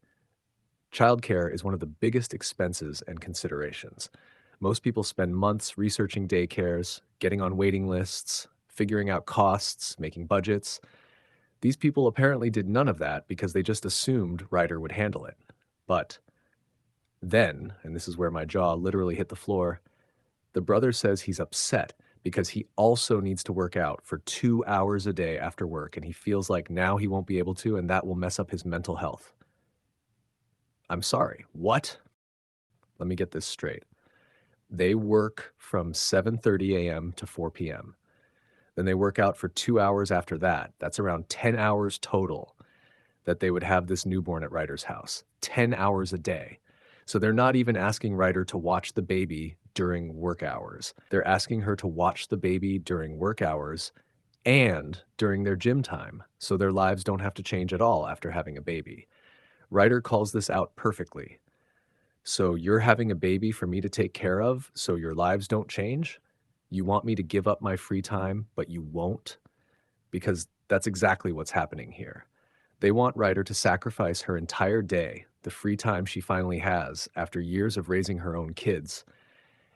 childcare is one of the biggest expenses and considerations. Most people spend months researching daycares, getting on waiting lists, figuring out costs, making budgets. These people apparently did none of that because they just assumed Ryder would handle it. But then, and this is where my jaw literally hit the floor, the brother says he's upset because he also needs to work out for 2 hours a day after work, and he feels like now he won't be able to, and that will mess up his mental health. I'm sorry, what? Let me get this straight. They work from 7:30 a.m. to 4 p.m. Then they work out for 2 hours after that. That's around 10 hours total that they would have this newborn at Ryder's house. 10 hours a day. So they're not even asking Ryder to watch the baby during work hours. They're asking her to watch the baby during work hours and during their gym time, so their lives don't have to change at all after having a baby. Ryder calls this out perfectly. So you're having a baby for me to take care of, so your lives don't change? You want me to give up my free time, but you won't? Because that's exactly what's happening here. They want Ryder to sacrifice her entire day, the free time she finally has after years of raising her own kids,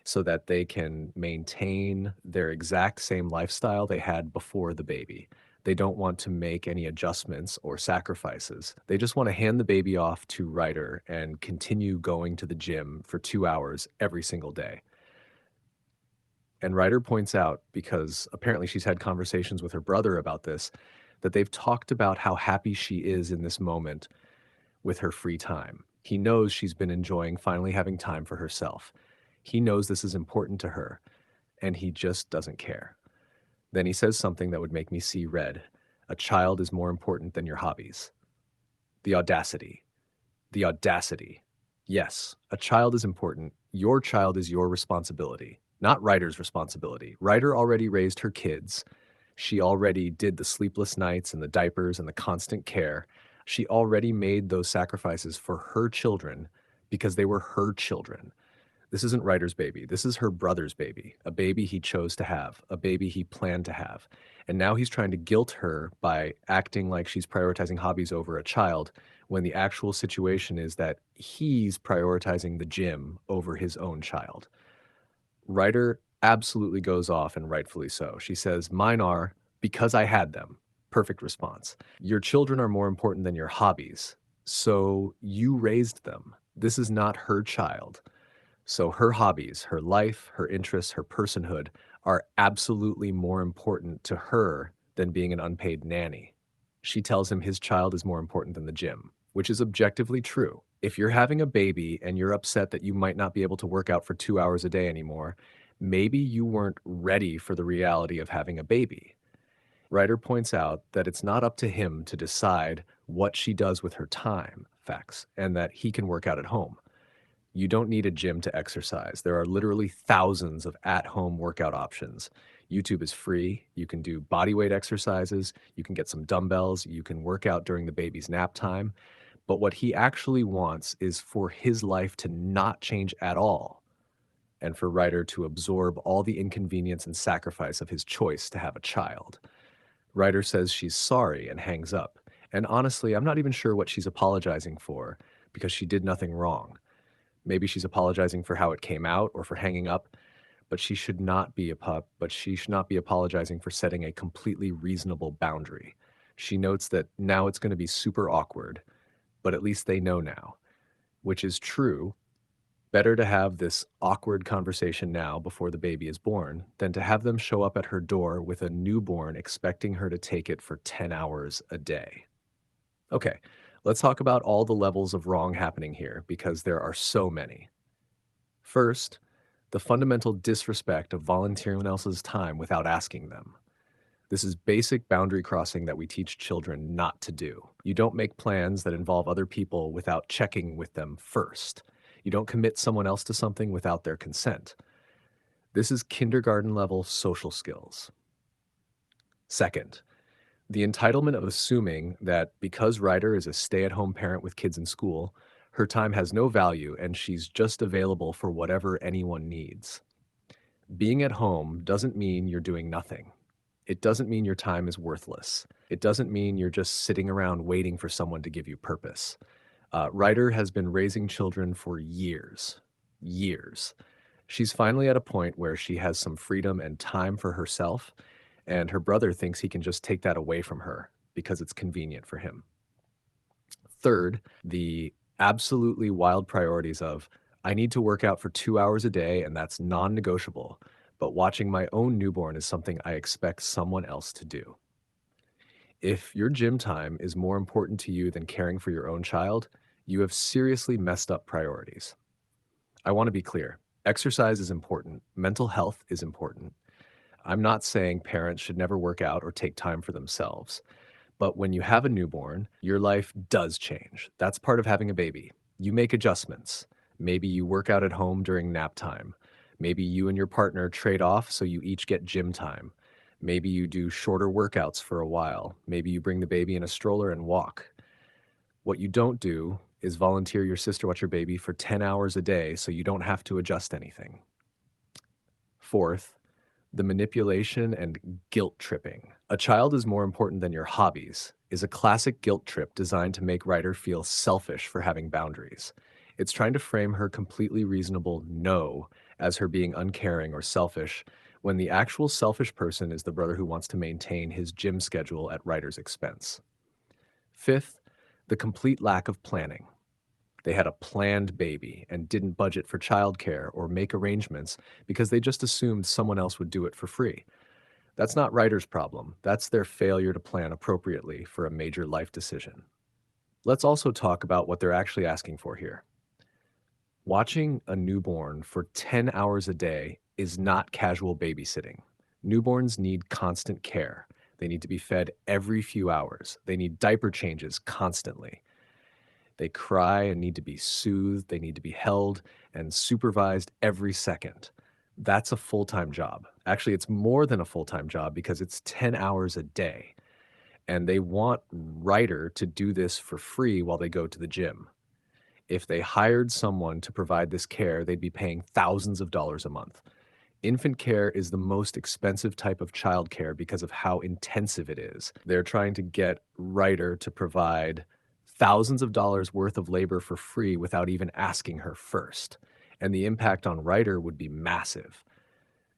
so that they can maintain their exact same lifestyle they had before the baby. They don't want to make any adjustments or sacrifices. They just want to hand the baby off to Ryder and continue going to the gym for 2 hours every single day. And Ryder points out, because apparently she's had conversations with her brother about this, that they've talked about how happy she is in this moment with her free time. He knows she's been enjoying finally having time for herself. He knows this is important to her, and he just doesn't care. Then he says something that would make me see red. A child is more important than your hobbies. The audacity. The audacity. Yes, a child is important. Your child is your responsibility, not Ryder's responsibility. Ryder already raised her kids. She already did the sleepless nights and the diapers and the constant care. She already made those sacrifices for her children because they were her children. This isn't Ryder's baby. This is her brother's baby, a baby he chose to have, a baby he planned to have. And now he's trying to guilt her by acting like she's prioritizing hobbies over a child when the actual situation is that he's prioritizing the gym over his own child. Ryder absolutely goes off, and rightfully so. She says, "Mine are because I had them." Perfect response. Your children are more important than your hobbies. So you raised them. This is not her child. So her hobbies, her life, her interests, her personhood are absolutely more important to her than being an unpaid nanny. She tells him his child is more important than the gym, which is objectively true. If you're having a baby and you're upset that you might not be able to work out for 2 hours a day anymore, maybe you weren't ready for the reality of having a baby. Ryder points out that it's not up to him to decide what she does with her time, facts, and that he can work out at home. You don't need a gym to exercise. There are literally thousands of at-home workout options. YouTube is free. You can do body weight exercises. You can get some dumbbells. You can work out during the baby's nap time. But what he actually wants is for his life to not change at all, and for Ryder to absorb all the inconvenience and sacrifice of his choice to have a child. Ryder says she's sorry and hangs up. And honestly, I'm not even sure what she's apologizing for, because she did nothing wrong. Maybe she's apologizing for how it came out or for hanging up, but she should not be apologizing for setting a completely reasonable boundary. She notes that now it's going to be super awkward, but at least they know now, which is true. Better to have this awkward conversation now before the baby is born than to have them show up at her door with a newborn expecting her to take it for 10 hours a day. Okay, let's talk about all the levels of wrong happening here, because there are so many. First, the fundamental disrespect of volunteering someone else's time without asking them. This is basic boundary crossing that we teach children not to do. You don't make plans that involve other people without checking with them first. You don't commit someone else to something without their consent. This is kindergarten level social skills. Second, the entitlement of assuming that because Ryder is a stay-at-home parent with kids in school, her time has no value and she's just available for whatever anyone needs. Being at home doesn't mean you're doing nothing. It doesn't mean your time is worthless. It doesn't mean you're just sitting around waiting for someone to give you purpose. Ryder has been raising children for years. Years. She's finally at a point where she has some freedom and time for herself, and her brother thinks he can just take that away from her because it's convenient for him. Third, the absolutely wild priorities of, I need to work out for 2 hours a day and that's non-negotiable, but watching my own newborn is something I expect someone else to do. If your gym time is more important to you than caring for your own child, You have seriously messed up priorities. I want to be clear. Exercise is important. Mental health is important. I'm not saying parents should never work out or take time for themselves. But when you have a newborn, your life does change. That's part of having a baby. You make adjustments. Maybe you work out at home during nap time. Maybe you and your partner trade off so you each get gym time. Maybe you do shorter workouts for a while. Maybe you bring the baby in a stroller and walk. What you don't do is volunteer your sister watch your baby for 10 hours a day so you don't have to adjust anything. Fourth, the manipulation and guilt tripping. A child is more important than your hobbies is a classic guilt trip designed to make Ryder feel selfish for having boundaries. It's trying to frame her completely reasonable no as her being uncaring or selfish, when the actual selfish person is the brother who wants to maintain his gym schedule at Ryder's expense. Fifth, the complete lack of planning. They had a planned baby and didn't budget for childcare or make arrangements because they just assumed someone else would do it for free. That's not Ryder's problem. That's their failure to plan appropriately for a major life decision. Let's also talk about what they're actually asking for here. Watching a newborn for 10 hours a day is not casual babysitting. Newborns need constant care. They need to be fed every few hours. They need diaper changes constantly. They cry and need to be soothed. They need to be held and supervised every second. That's a full-time job. Actually, it's more than a full-time job because it's 10 hours a day. And they want Ryder to do this for free while they go to the gym. If they hired someone to provide this care, they'd be paying thousands of dollars a month. Infant care is the most expensive type of childcare because of how intensive it is. They're trying to get Ryder to provide thousands of dollars worth of labor for free without even asking her first. And the impact on Ryder would be massive.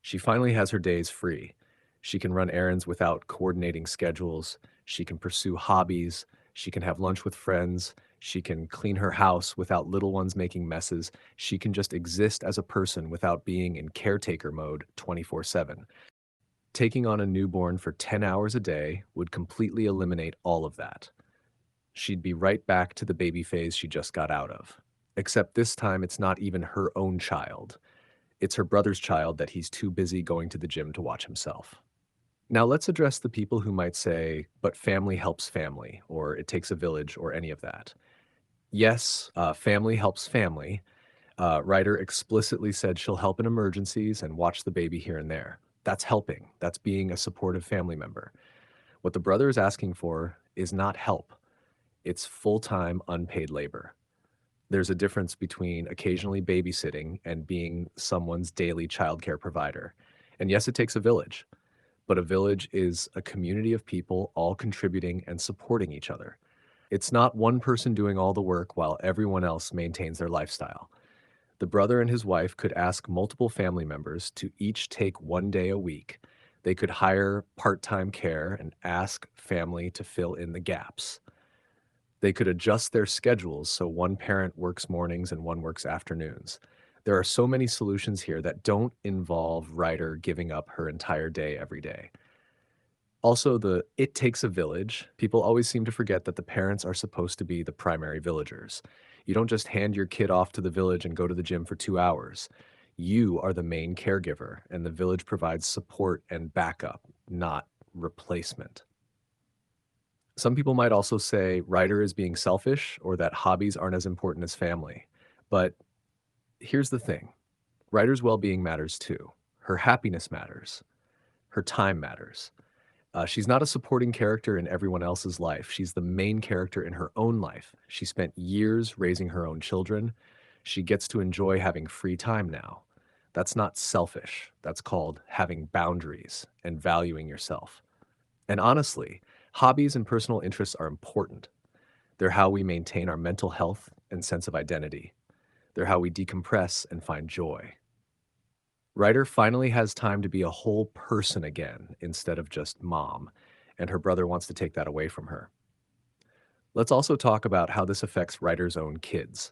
She finally has her days free. She can run errands without coordinating schedules. She can pursue hobbies. She can have lunch with friends. She can clean her house without little ones making messes. She can just exist as a person without being in caretaker mode 24/7. Taking on a newborn for 10 hours a day would completely eliminate all of that. She'd be right back to the baby phase she just got out of. Except this time, it's not even her own child. It's her brother's child that he's too busy going to the gym to watch himself. Now, let's address the people who might say, but family helps family, or it takes a village, or any of that. Yes, family helps family. Ryder explicitly said she'll help in emergencies and watch the baby here and there. That's helping. That's being a supportive family member. What the brother is asking for is not help. It's full-time unpaid labor. There's a difference between occasionally babysitting and being someone's daily childcare provider. And yes, it takes a village, but a village is a community of people all contributing and supporting each other. It's not one person doing all the work while everyone else maintains their lifestyle. The brother and his wife could ask multiple family members to each take one day a week. They could hire part-time care and ask family to fill in the gaps. They could adjust their schedules so one parent works mornings and one works afternoons. There are so many solutions here that don't involve Ryder giving up her entire day every day. Also, the "it takes a village." People always seem to forget that the parents are supposed to be the primary villagers. You don't just hand your kid off to the village and go to the gym for 2 hours. You are the main caregiver, and the village provides support and backup, not replacement. Some people might also say Ryder is being selfish or that hobbies aren't as important as family. But here's the thing. Ryder's well-being matters too. Her happiness matters. Her time matters. She's not a supporting character in everyone else's life. She's the main character in her own life. She spent years raising her own children. She gets to enjoy having free time now. That's not selfish. That's called having boundaries and valuing yourself. And honestly, hobbies and personal interests are important. They're how we maintain our mental health and sense of identity. They're how we decompress and find joy. Ryder finally has time to be a whole person again instead of just mom, and her brother wants to take that away from her. Let's also talk about how this affects Ryder's own kids.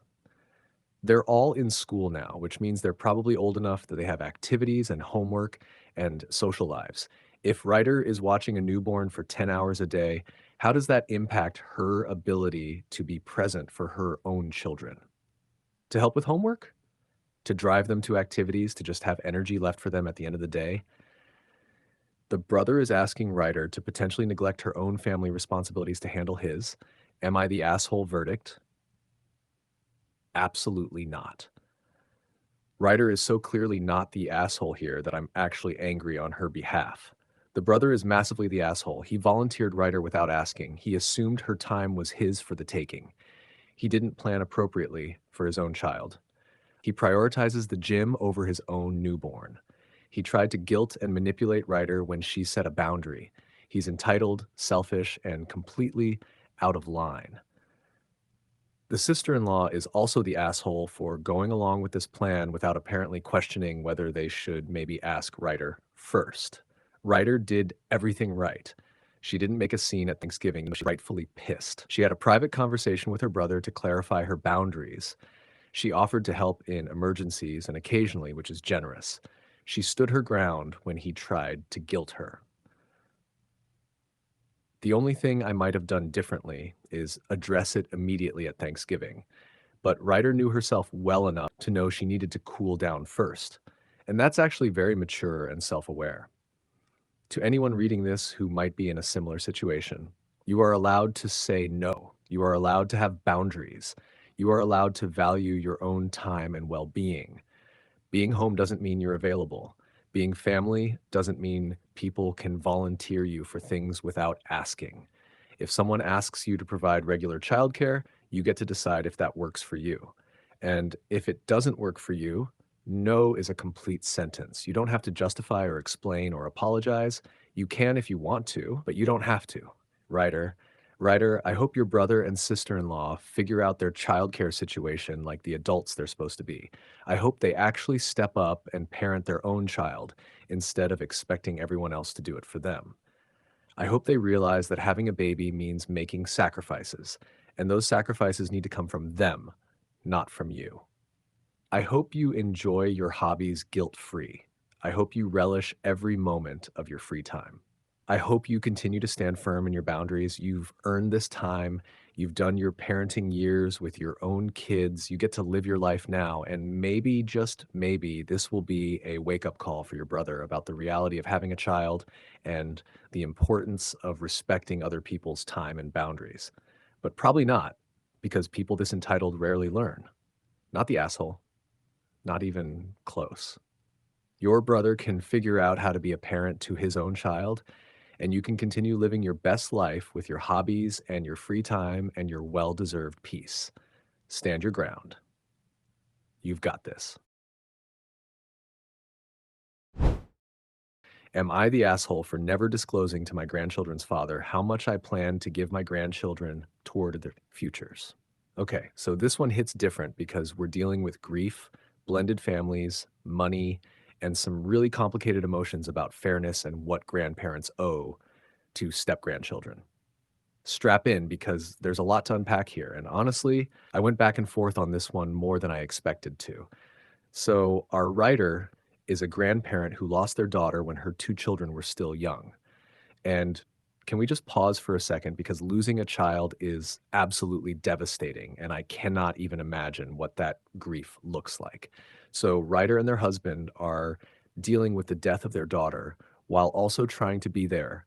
They're all in school now, which means they're probably old enough that they have activities and homework and social lives. If Ryder is watching a newborn for 10 hours a day, How does that impact her ability to be present for her own children? To help with homework? To drive them to activities, to just have energy left for them at the end of the day? The brother is asking Ryder to potentially neglect her own family responsibilities to handle his. Am I the asshole verdict? Absolutely not. Ryder is so clearly not the asshole here that I'm actually angry on her behalf. The brother is massively the asshole. He volunteered Ryder without asking. He assumed her time was his for the taking. He didn't plan appropriately for his own child. He prioritizes the gym over his own newborn. He tried to guilt and manipulate Ryder when she set a boundary. He's entitled, selfish, and completely out of line. The sister-in-law is also the asshole for going along with this plan without apparently questioning whether they should maybe ask Ryder first. Ryder did everything right. She didn't make a scene at Thanksgiving. She was rightfully pissed. She had a private conversation with her brother to clarify her boundaries. She offered to help in emergencies and occasionally, which is generous. She stood her ground when he tried to guilt her. The only thing I might have done differently is address it immediately at Thanksgiving. But Ryder knew herself well enough to know she needed to cool down first. And that's actually very mature and self-aware. To anyone reading this who might be in a similar situation, you are allowed to say no. You are allowed to have boundaries. You are allowed to value your own time and well-being. Being home doesn't mean you're available. Being family doesn't mean people can volunteer you for things without asking. If someone asks you to provide regular childcare, you get to decide if that works for you. And if it doesn't work for you, no is a complete sentence. You don't have to justify or explain or apologize. You can if you want to, but you don't have to. Ryder, Ryder, I hope your brother and sister-in-law figure out their childcare situation like the adults they're supposed to be. I hope they actually step up and parent their own child instead of expecting everyone else to do it for them. I hope they realize that having a baby means making sacrifices, and those sacrifices need to come from them, not from you. I hope you enjoy your hobbies guilt-free. I hope you relish every moment of your free time. I hope you continue to stand firm in your boundaries. You've earned this time. You've done your parenting years with your own kids. You get to live your life now. And maybe, just maybe, this will be a wake-up call for your brother about the reality of having a child and the importance of respecting other people's time and boundaries. But probably not, because people this entitled rarely learn. Not the asshole. Not even close. Your brother can figure out how to be a parent to his own child, and you can continue living your best life with your hobbies and your free time and your well-deserved peace. Stand your ground. You've got this. Am I the asshole for never disclosing to my grandchildren's father how much I plan to give my grandchildren toward their futures? Okay, so this one hits different because we're dealing with grief, blended families, money, and some really complicated emotions about fairness and what grandparents owe to step-grandchildren. Strap in because there's a lot to unpack here, and honestly, I went back and forth on this one more than I expected to. So our writer is a grandparent who lost their daughter when her two children were still young. And can we just pause for a second because losing a child is absolutely devastating, and I cannot even imagine what that grief looks like. So Ryder and their husband are dealing with the death of their daughter while also trying to be there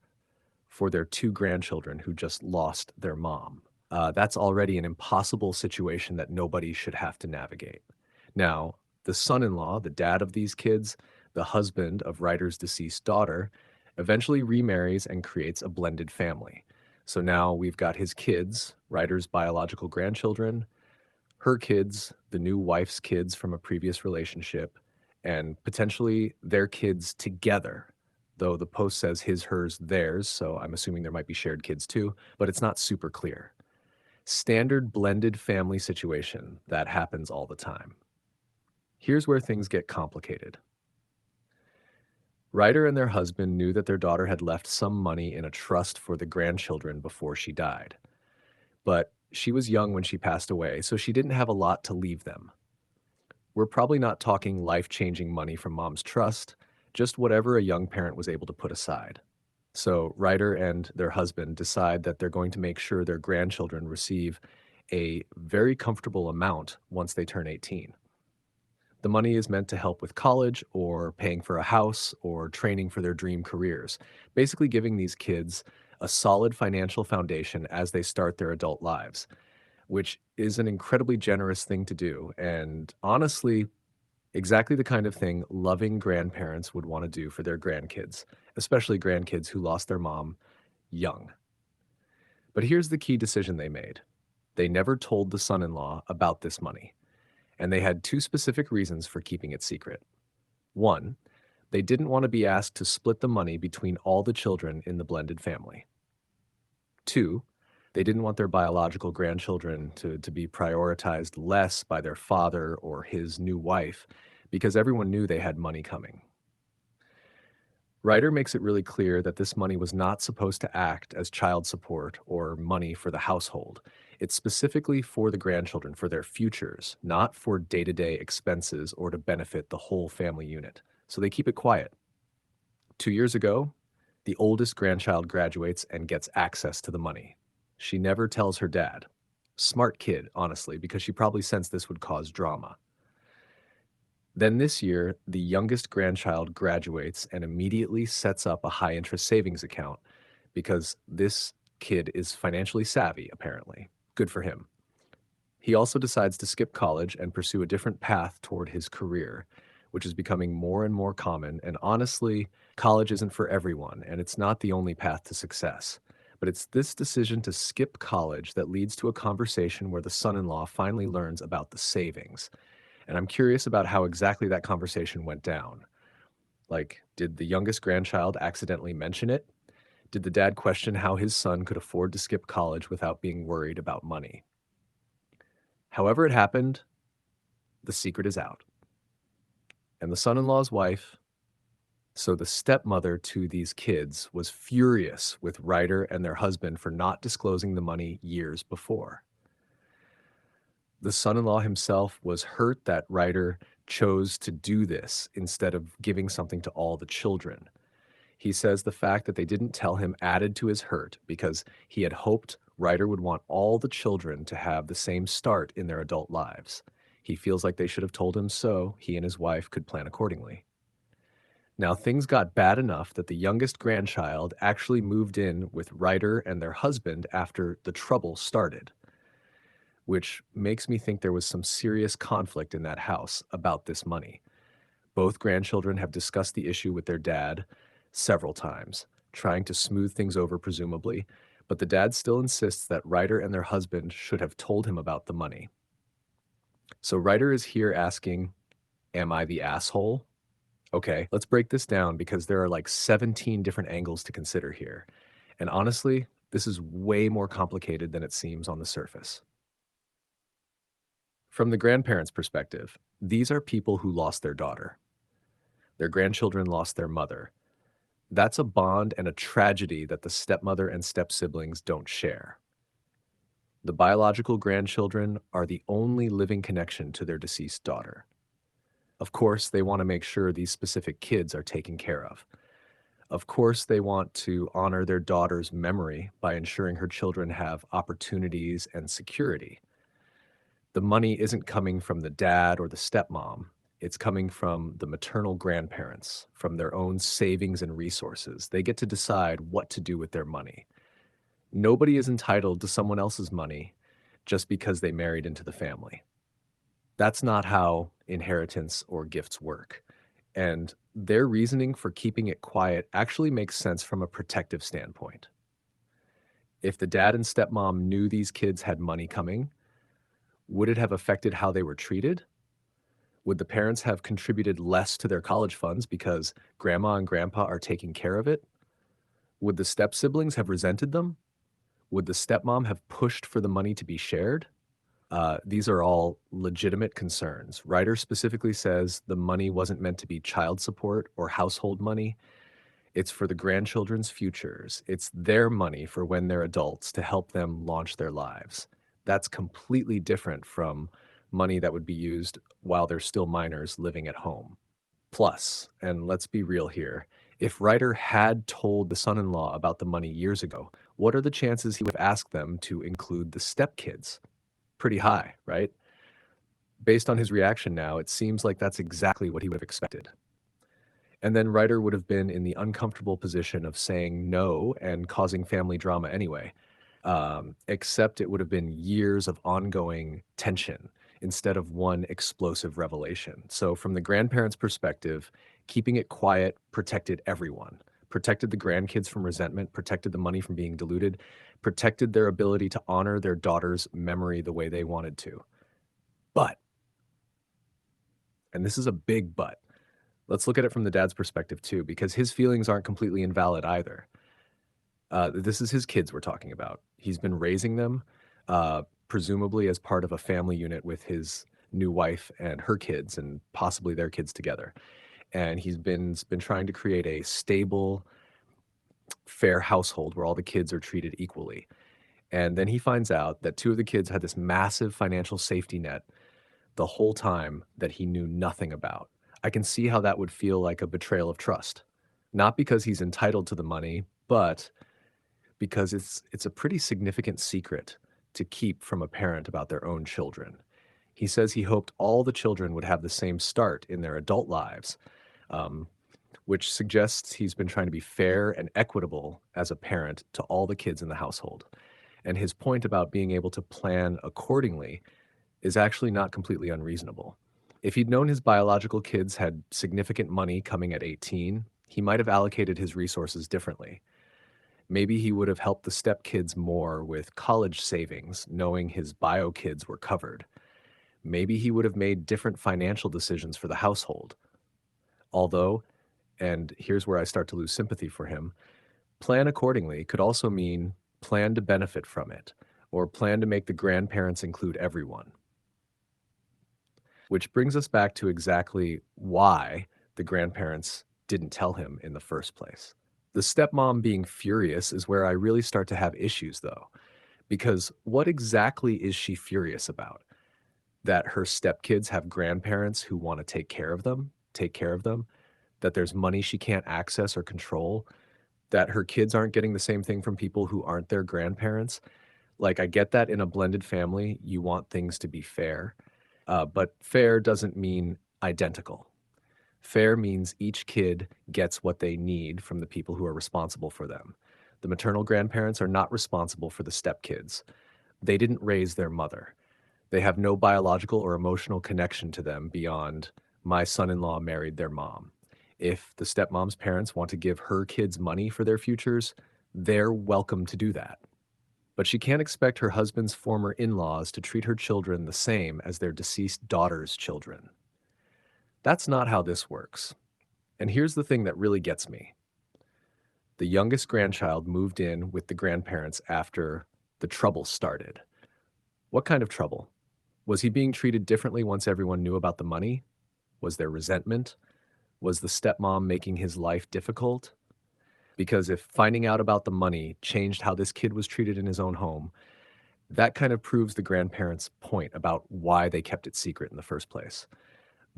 for their two grandchildren who just lost their mom. That's already an impossible situation that nobody should have to navigate. Now, the son-in-law, the dad of these kids, the husband of Ryder's deceased daughter, eventually remarries and creates a blended family. So now we've got his kids, Ryder's biological grandchildren, her kids, the new wife's kids from a previous relationship, and potentially their kids together. Though the post says his, hers, theirs, so I'm assuming there might be shared kids too, but it's not super clear. Standard blended family situation that happens all the time. Here's where things get complicated. Ryder and their husband knew that their daughter had left some money in a trust for the grandchildren before she died. But she was young when she passed away, so she didn't have a lot to leave them. We're probably not talking life-changing money from mom's trust, just whatever a young parent was able to put aside. So, Ryder and their husband decide that they're going to make sure their grandchildren receive a very comfortable amount once they turn 18. The money is meant to help with college or paying for a house or training for their dream careers, basically giving these kids a solid financial foundation as they start their adult lives, which is an incredibly generous thing to do. And honestly, exactly the kind of thing loving grandparents would want to do for their grandkids, especially grandkids who lost their mom young. But here's the key decision they made: they never told the son in law about this money, and they had two specific reasons for keeping it secret. One, they didn't want to be asked to split the money between all the children in the blended family. Two, they didn't want their biological grandchildren to be prioritized less by their father or his new wife because everyone knew they had money coming. Ryder makes it really clear that this money was not supposed to act as child support or money for the household. It's specifically for the grandchildren, for their futures, not for day to day expenses or to benefit the whole family unit. So they keep it quiet. 2 years ago, the oldest grandchild graduates and gets access to the money. She never tells her dad. Smart kid, honestly, because she probably sensed this would cause drama. Then this year, the youngest grandchild graduates and immediately sets up a high interest savings account because this kid is financially savvy, apparently. Good for him. He also decides to skip college and pursue a different path toward his career, which is becoming more and more common. And honestly, college isn't for everyone, and it's not the only path to success. But it's this decision to skip college that leads to a conversation where the son in law finally learns about the savings. And I'm curious about how exactly that conversation went down. Like, did the youngest grandchild accidentally mention it? Did the dad question how his son could afford to skip college without being worried about money? However it happened, the secret is out. And the son in law's wife, so the stepmother to these kids, was furious with Ryder and their husband for not disclosing the money years before. The son in law himself was hurt that Ryder chose to do this instead of giving something to all the children. He says the fact that they didn't tell him added to his hurt because he had hoped Ryder would want all the children to have the same start in their adult lives. He feels like they should have told him so he and his wife could plan accordingly. Now, things got bad enough that the youngest grandchild actually moved in with Ryder and their husband after the trouble started, which makes me think there was some serious conflict in that house about this money. Both grandchildren have discussed the issue with their dad several times, trying to smooth things over, presumably, but the dad still insists that Ryder and their husband should have told him about the money. So Ryder is here asking, am I the asshole? Okay, let's break this down because there are like 17 different angles to consider here. And honestly, this is way more complicated than it seems on the surface. From the grandparents' perspective, these are people who lost their daughter. Their grandchildren lost their mother. That's a bond and a tragedy that the stepmother and step-siblings don't share. The biological grandchildren are the only living connection to their deceased daughter. Of course, they want to make sure these specific kids are taken care of. Of course, they want to honor their daughter's memory by ensuring her children have opportunities and security. The money isn't coming from the dad or the stepmom. It's coming from the maternal grandparents, from their own savings and resources. They get to decide what to do with their money. Nobody is entitled to someone else's money just because they married into the family. That's not how inheritance or gifts work. And their reasoning for keeping it quiet actually makes sense from a protective standpoint. If the dad and stepmom knew these kids had money coming, would it have affected how they were treated? Would the parents have contributed less to their college funds because grandma and grandpa are taking care of it? Would the step siblings have resented them? Would the stepmom have pushed for the money to be shared? These are all legitimate concerns. Ryder specifically says the money wasn't meant to be child support or household money. It's for the grandchildren's futures. It's their money for when they're adults to help them launch their lives. That's completely different from money that would be used while they're still minors living at home. Plus, and let's be real here, If Ryder had told the son-in-law about the money years ago, what are the chances he would have asked them to include the stepkids? Pretty high, right? Based on his reaction now, it seems like that's exactly what he would have expected. And then Ryder would have been in the uncomfortable position of saying no and causing family drama anyway. Except it would have been years of ongoing tension instead of one explosive revelation. So, from the grandparents' perspective, keeping it quiet protected everyone, protected the grandkids from resentment, protected the money from being diluted, protected their ability to honor their daughter's memory the way they wanted to. But, and this is a big but, let's look at it from the dad's perspective too, because his feelings aren't completely invalid either. This is his kids we're talking about. He's been raising them, presumably as part of a family unit with his new wife and her kids, and possibly their kids together. And he's been trying to create a stable, fair household where all the kids are treated equally. And then he finds out that two of the kids had this massive financial safety net the whole time that he knew nothing about. I can see how that would feel like a betrayal of trust. Not because he's entitled to the money, but because it's a pretty significant secret to keep from a parent about their own children. He says he hoped all the children would have the same start in their adult lives, um, which suggests he's been trying to be fair and equitable as a parent to all the kids in the household. And his point about being able to plan accordingly is actually not completely unreasonable. If he'd known his biological kids had significant money coming at 18, he might have allocated his resources differently. Maybe he would have helped the stepkids more with college savings, knowing his bio kids were covered. Maybe he would have made different financial decisions for the household. Although, and here's where I start to lose sympathy for him, plan accordingly could also mean plan to benefit from it, or plan to make the grandparents include everyone. Which brings us back to exactly why the grandparents didn't tell him in the first place. The stepmom being furious is where I really start to have issues, though, because what exactly is she furious about? That her stepkids have grandparents who want to take care of them, that there's money she can't access or control, that her kids aren't getting the same thing from people who aren't their grandparents. Like, I get that in a blended family, you want things to be fair, but fair doesn't mean identical. Fair means each kid gets what they need from the people who are responsible for them. The maternal grandparents are not responsible for the stepkids. They didn't raise their mother. They have no biological or emotional connection to them beyond my son-in-law married their mom. If the stepmom's parents want to give her kids money for their futures, they're welcome to do that. But she can't expect her husband's former in-laws to treat her children the same as their deceased daughter's children. That's not how this works. And here's the thing that really gets me. The youngest grandchild moved in with the grandparents after the trouble started. What kind of trouble? Was he being treated differently once everyone knew about the money? Was there resentment? Was the stepmom making his life difficult? Because if finding out about the money changed how this kid was treated in his own home, that kind of proves the grandparents' point about why they kept it secret in the first place.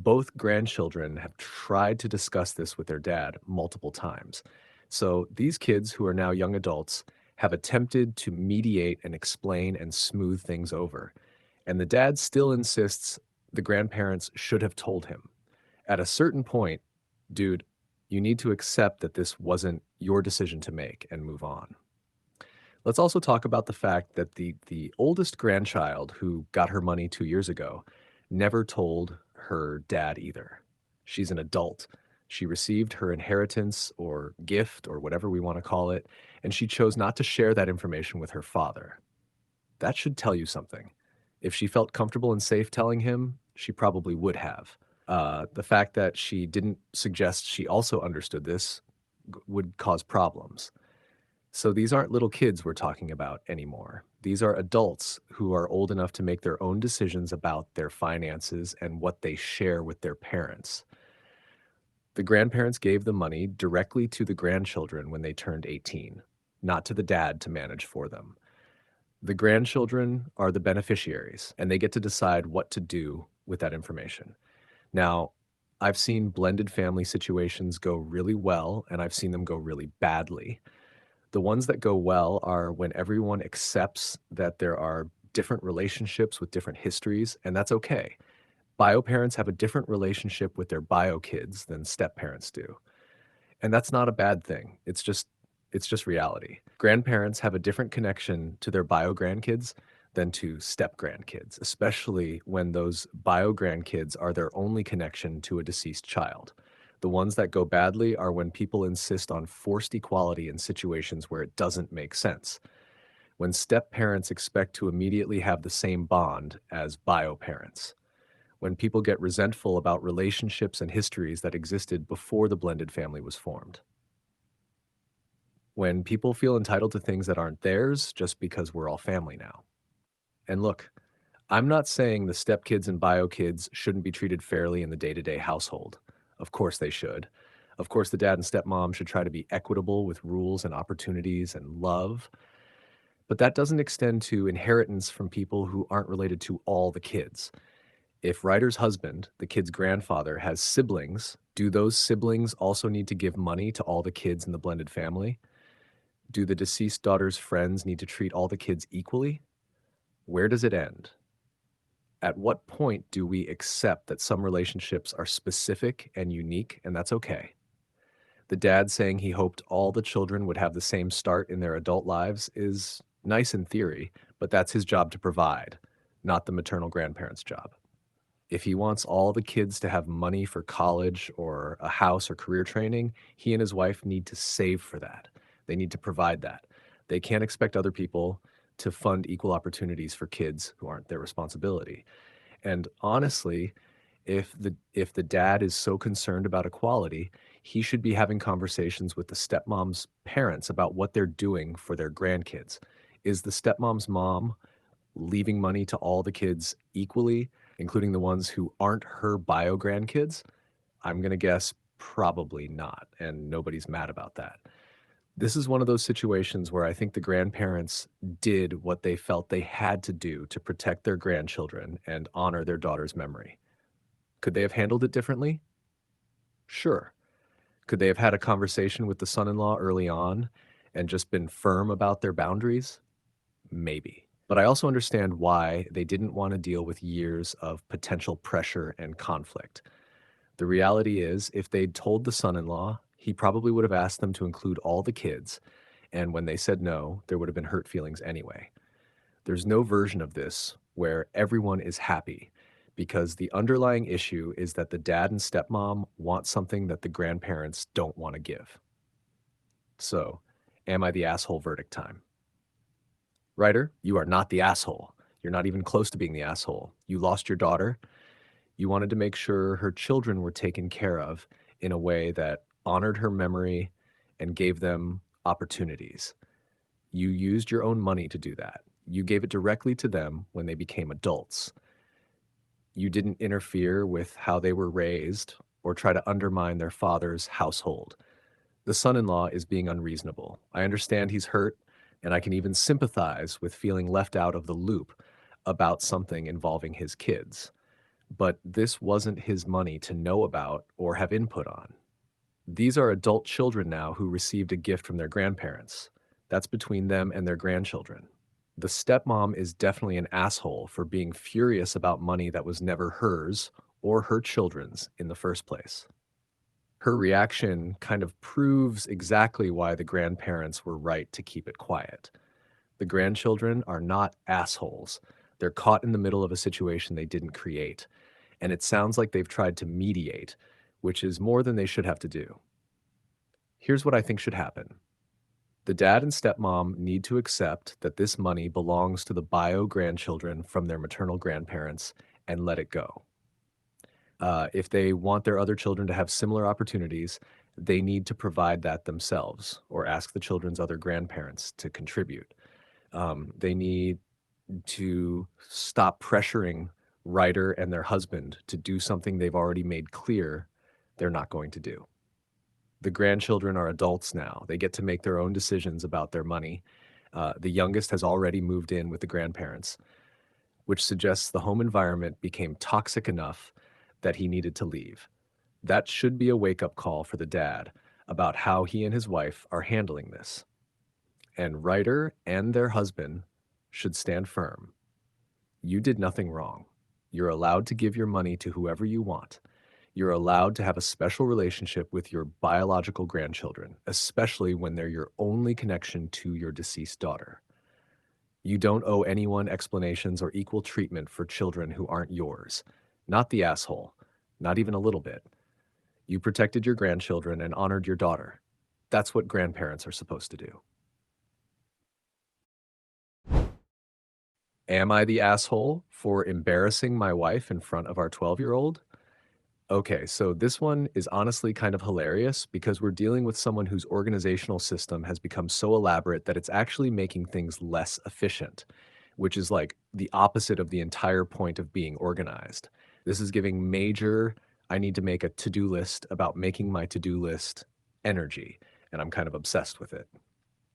Both grandchildren have tried to discuss this with their dad multiple times. So these kids, who are now young adults, have attempted to mediate and explain and smooth things over. And the dad still insists the grandparents should have told him. At a certain point, dude, you need to accept that this wasn't your decision to make and move on. Let's also talk about the fact that the oldest grandchild who got her money 2 years ago never told her dad either. She's an adult. She received her inheritance or gift or whatever we want to call it, and she chose not to share that information with her father. That should tell you something. If she felt comfortable and safe telling him, she probably would have. The fact that she didn't suggest she also understood this would cause problems. So these aren't little kids we're talking about anymore. These are adults who are old enough to make their own decisions about their finances and what they share with their parents. The grandparents gave the money directly to the grandchildren when they turned 18, not to the dad to manage for them. The grandchildren are the beneficiaries, and they get to decide what to do with that information. Now, I've seen blended family situations go really well, and I've seen them go really badly. The ones that go well are when everyone accepts that there are different relationships with different histories, and that's okay. Bio parents have a different relationship with their bio kids than step parents do. And that's not a bad thing. It's just reality. Grandparents have a different connection to their bio grandkids than to step grandkids, especially when those bio grandkids are their only connection to a deceased child. The ones that go badly are when people insist on forced equality in situations where it doesn't make sense. When step parents expect to immediately have the same bond as bio parents. When people get resentful about relationships and histories that existed before the blended family was formed. When people feel entitled to things that aren't theirs just because we're all family now. And look, I'm not saying the stepkids and bio kids shouldn't be treated fairly in the day to day household. Of course they should. Of course, the dad and stepmom should try to be equitable with rules and opportunities and love. But that doesn't extend to inheritance from people who aren't related to all the kids. If Ryder's husband, the kid's grandfather, has siblings, do those siblings also need to give money to all the kids in the blended family? Do the deceased daughter's friends need to treat all the kids equally? Where does it end? At what point do we accept that some relationships are specific and unique, and that's okay? The dad saying he hoped all the children would have the same start in their adult lives is nice in theory, but that's his job to provide, not the maternal grandparent's job. If he wants all the kids to have money for college or a house or career training, he and his wife need to save for that. They need to provide that. They can't expect other people to fund equal opportunities for kids who aren't their responsibility. And honestly, if the dad is so concerned about equality, he should be having conversations with the stepmom's parents about what they're doing for their grandkids. Is the stepmom's mom leaving money to all the kids equally, including the ones who aren't her bio grandkids? I'm going to guess probably not, and nobody's mad about that. This is one of those situations where I think the grandparents did what they felt they had to do to protect their grandchildren and honor their daughter's memory. Could they have handled it differently? Sure. Could they have had a conversation with the son in law early on and just been firm about their boundaries? Maybe. But I also understand why they didn't want to deal with years of potential pressure and conflict. The reality is, if they'd told the son in law, he probably would have asked them to include all the kids. And when they said no, there would have been hurt feelings anyway. There's no version of this where everyone is happy because the underlying issue is that the dad and stepmom want something that the grandparents don't want to give. So, am I the asshole verdict time? Ryder, you are not the asshole. You're not even close to being the asshole. You lost your daughter. You wanted to make sure her children were taken care of in a way that honored her memory and gave them opportunities. You used your own money to do that. You gave it directly to them when they became adults. You didn't interfere with how they were raised or try to undermine their father's household. The son in law is being unreasonable. I understand he's hurt, and I can even sympathize with feeling left out of the loop about something involving his kids. But this wasn't his money to know about or have input on. These are adult children now who received a gift from their grandparents. That's between them and their grandchildren. The stepmom is definitely an asshole for being furious about money that was never hers or her children's in the first place. Her reaction kind of proves exactly why the grandparents were right to keep it quiet. The grandchildren are not assholes. They're caught in the middle of a situation they didn't create. And it sounds like they've tried to mediate, which is more than they should have to do. Here's what I think should happen. The dad and stepmom need to accept that this money belongs to the bio grandchildren from their maternal grandparents and let it go. If they want their other children to have similar opportunities, they need to provide that themselves or ask the children's other grandparents to contribute. They need to stop pressuring Ryder and their husband to do something they've already made clear they're not going to do. The grandchildren are adults now. They get to make their own decisions about their money. The youngest has already moved in with the grandparents, which suggests the home environment became toxic enough that he needed to leave. That should be a wake up call for the dad about how he and his wife are handling this. And Ryder and their husband should stand firm. You did nothing wrong. You're allowed to give your money to whoever you want. You're allowed to have a special relationship with your biological grandchildren, especially when they're your only connection to your deceased daughter. You don't owe anyone explanations or equal treatment for children who aren't yours. Not the asshole. Not even a little bit. You protected your grandchildren and honored your daughter. That's what grandparents are supposed to do. Am I the asshole for embarrassing my wife in front of our 12-year-old? Okay, so this one is honestly kind of hilarious because we're dealing with someone whose organizational system has become so elaborate that it's actually making things less efficient, which is like the opposite of the entire point of being organized. This is giving major, I need to make a to-do list about making my to-do list energy, and I'm kind of obsessed with it.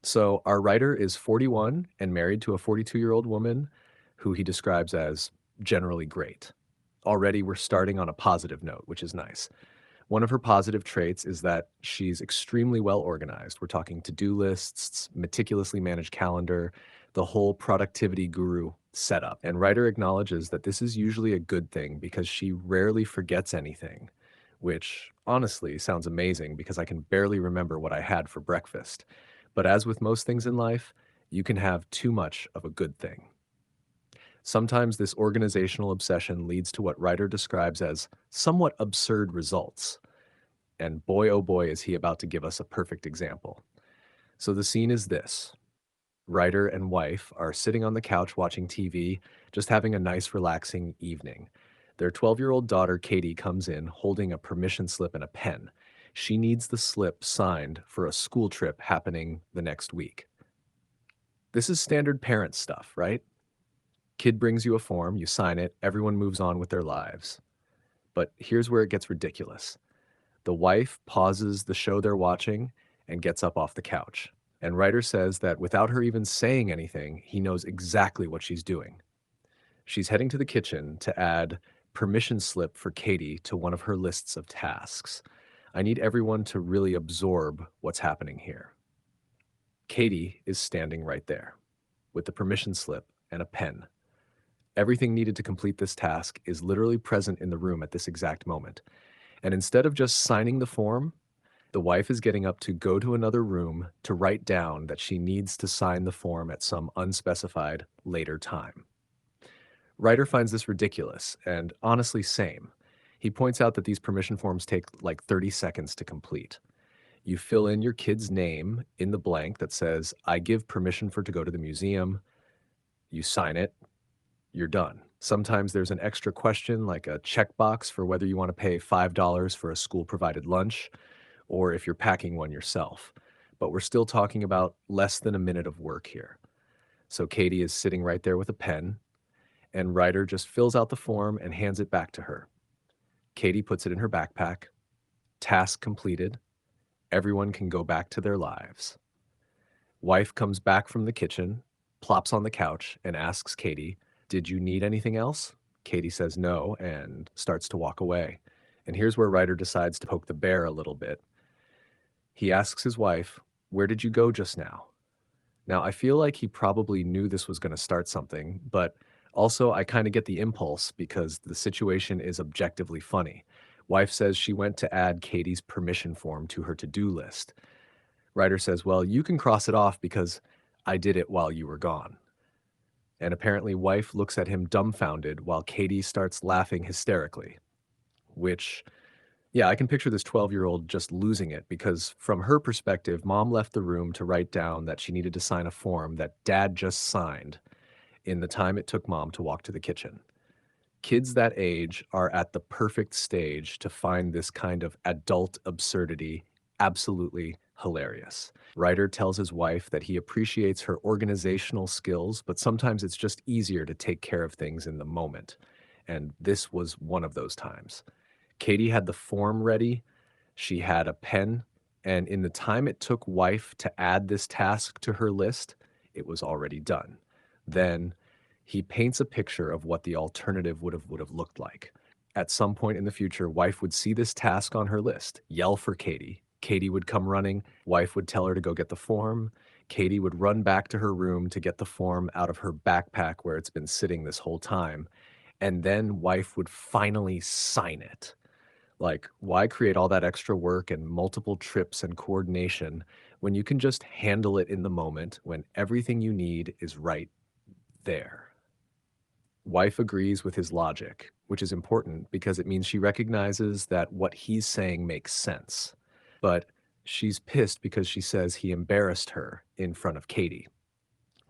So our writer is 41 and married to a 42-year-old woman who he describes as generally great. Already we're starting on a positive note, which is nice. One of her positive traits is that she's extremely well organized. We're talking to-do lists, meticulously managed calendar, the whole productivity guru setup. And Ryder acknowledges that this is usually a good thing because she rarely forgets anything, which honestly sounds amazing because I can barely remember what I had for breakfast. But as with most things in life, you can have too much of a good thing. Sometimes this organizational obsession leads to what Ryder describes as somewhat absurd results. And boy, oh boy, is he about to give us a perfect example. So the scene is this. Ryder and wife are sitting on the couch watching TV, just having a nice, relaxing evening. Their 12-year-old daughter, Katie, comes in holding a permission slip and a pen. She needs the slip signed for a school trip happening the next week. This is standard parent stuff, right? Kid brings you a form, you sign it, everyone moves on with their lives. But here's where it gets ridiculous. The wife pauses the show they're watching and gets up off the couch. And Ryder says that without her even saying anything, he knows exactly what she's doing. She's heading to the kitchen to add permission slip for Katie to one of her lists of tasks. I need everyone to really absorb what's happening here. Katie is standing right there with the permission slip and a pen. Everything needed to complete this task is literally present in the room at this exact moment. And instead of just signing the form, the wife is getting up to go to another room to write down that she needs to sign the form at some unspecified later time. Ryder finds this ridiculous and honestly same. He points out that these permission forms take like 30 seconds to complete. You fill in your kid's name in the blank that says, I give permission for to go to the museum. You sign it, you're done. Sometimes there's an extra question like a checkbox for whether you want to pay $5 for a school-provided lunch or if you're packing one yourself. But we're still talking about less than a minute of work here. So Katie is sitting right there with a pen, and Ryder just fills out the form and hands it back to her. Katie puts it in her backpack. Task completed. Everyone can go back to their lives. Wife comes back from the kitchen, plops on the couch, and asks Katie, did you need anything else? Katie says no and starts to walk away. And here's where Ryder decides to poke the bear a little bit. He asks his wife, where did you go just now? Now, I feel like he probably knew this was going to start something, but also I kind of get the impulse because the situation is objectively funny. Wife says she went to add Katie's permission form to her to-do list. Ryder says, well, you can cross it off because I did it while you were gone. And apparently wife looks at him dumbfounded while Katie starts laughing hysterically, which, yeah, I can picture this 12-year-old just losing it because from her perspective, mom left the room to write down that she needed to sign a form that dad just signed in the time it took mom to walk to the kitchen. Kids that age are at the perfect stage to find this kind of adult absurdity absolutely hilarious. Ryder tells his wife that he appreciates her organizational skills, but sometimes it's just easier to take care of things in the moment. And this was one of those times. Katie had the form ready, she had a pen, and in the time it took wife to add this task to her list, it was already done. Then he paints a picture of what the alternative would have looked like. At some point in the future, wife would see this task on her list, yell for Katie. Katie would come running. Wife would tell her to go get the form. Katie would run back to her room to get the form out of her backpack where it's been sitting this whole time. And then wife would finally sign it. Like, why create all that extra work and multiple trips and coordination when you can just handle it in the moment when everything you need is right there? Wife agrees with his logic, which is important because it means she recognizes that what he's saying makes sense. But she's pissed because she says he embarrassed her in front of Katie.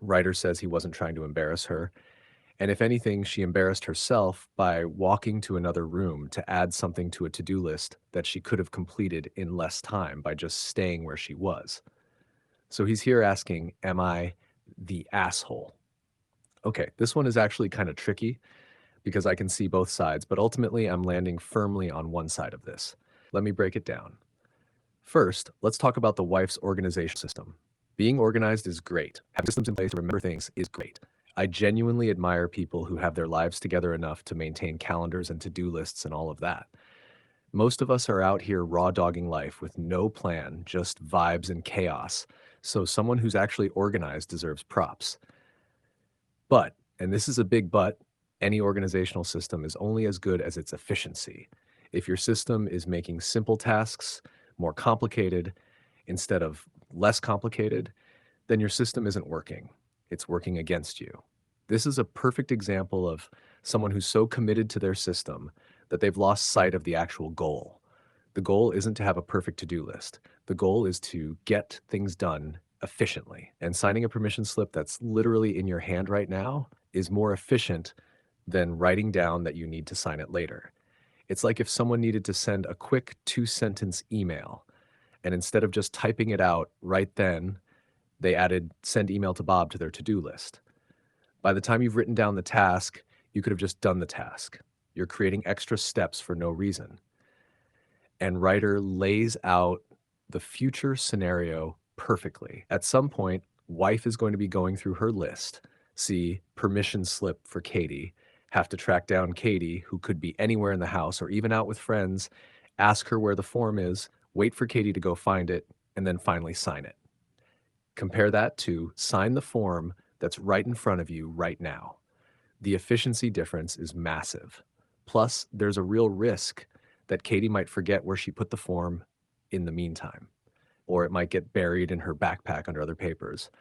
Ryder says he wasn't trying to embarrass her. And if anything, she embarrassed herself by walking to another room to add something to a to-do list that she could have completed in less time by just staying where she was. So he's here asking, am I the asshole? Okay, this one is actually kind of tricky because I can see both sides, but ultimately I'm landing firmly on one side of this. Let me break it down. First, let's talk about the wife's organization system. Being organized is great. Having systems in place to remember things is great. I genuinely admire people who have their lives together enough to maintain calendars and to-do lists and all of that. Most of us are out here raw dogging life with no plan, just vibes and chaos. So someone who's actually organized deserves props. But, and this is a big but, any organizational system is only as good as its efficiency. If your system is making simple tasks more complicated instead of less complicated, then your system isn't working. It's working against you. This is a perfect example of someone who's so committed to their system that they've lost sight of the actual goal. The goal isn't to have a perfect to-do list. The goal is to get things done efficiently. And signing a permission slip that's literally in your hand right now is more efficient than writing down that you need to sign it later. It's like if someone needed to send a quick 2-sentence email, and instead of just typing it out right then, they added send email to Bob to their to-do list. By the time you've written down the task, you could have just done the task. You're creating extra steps for no reason. And Ryder lays out the future scenario perfectly. At some point, wife is going to be going through her list, see permission slip for Katie, have to track down Katie, who could be anywhere in the house or even out with friends, ask her where the form is, wait for Katie to go find it, and then finally sign it. Compare that to sign the form that's right in front of you right now. The efficiency difference is massive. Plus, there's a real risk that Katie might forget where she put the form in the meantime, or it might get buried in her backpack under other papers,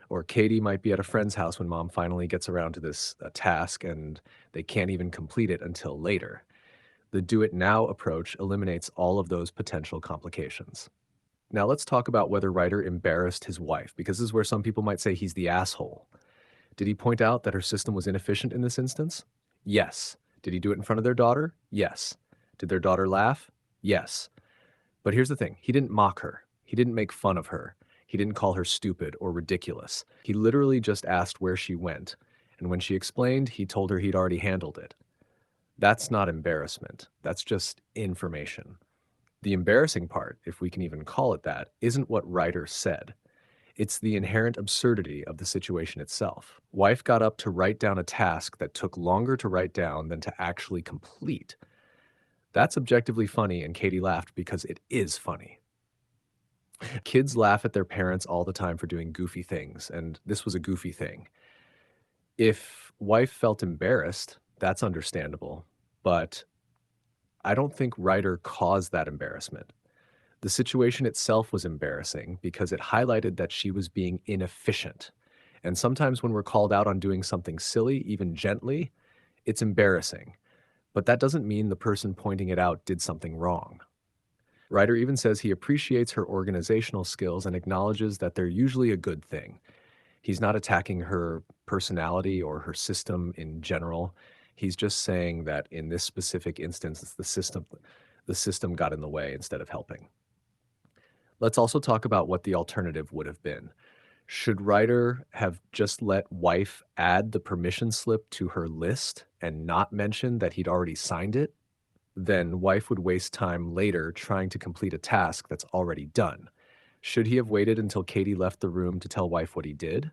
or Katie might be at a friend's house when mom finally gets around to this task and they can't even complete it until later. The do it now approach eliminates all of those potential complications. Now let's talk about whether Ryder embarrassed his wife, because this is where some people might say he's the asshole. Did he point out that her system was inefficient in this instance? Yes. Did he do it in front of their daughter? Yes. Did their daughter laugh? Yes. But here's the thing. He didn't mock her. He didn't make fun of her. He didn't call her stupid or ridiculous. He literally just asked where she went. And when she explained, he told her he'd already handled it. That's not embarrassment. That's just information. The embarrassing part, if we can even call it that, isn't what Ryder said. It's the inherent absurdity of the situation itself. Wife got up to write down a task that took longer to write down than to actually complete. That's objectively funny, and Katie laughed because it is funny. Kids laugh at their parents all the time for doing goofy things, and this was a goofy thing. If wife felt embarrassed, that's understandable, but I don't think Ryder caused that embarrassment. The situation itself was embarrassing because it highlighted that she was being inefficient. And sometimes when we're called out on doing something silly, even gently, it's embarrassing. But that doesn't mean the person pointing it out did something wrong. Ryder even says he appreciates her organizational skills and acknowledges that they're usually a good thing. He's not attacking her personality or her system in general. He's just saying that in this specific instance, it's the system got in the way instead of helping. Let's also talk about what the alternative would have been. Should Ryder have just let wife add the permission slip to her list and not mention that he'd already signed it? Then wife would waste time later trying to complete a task that's already done. Should he have waited until Katie left the room to tell wife what he did?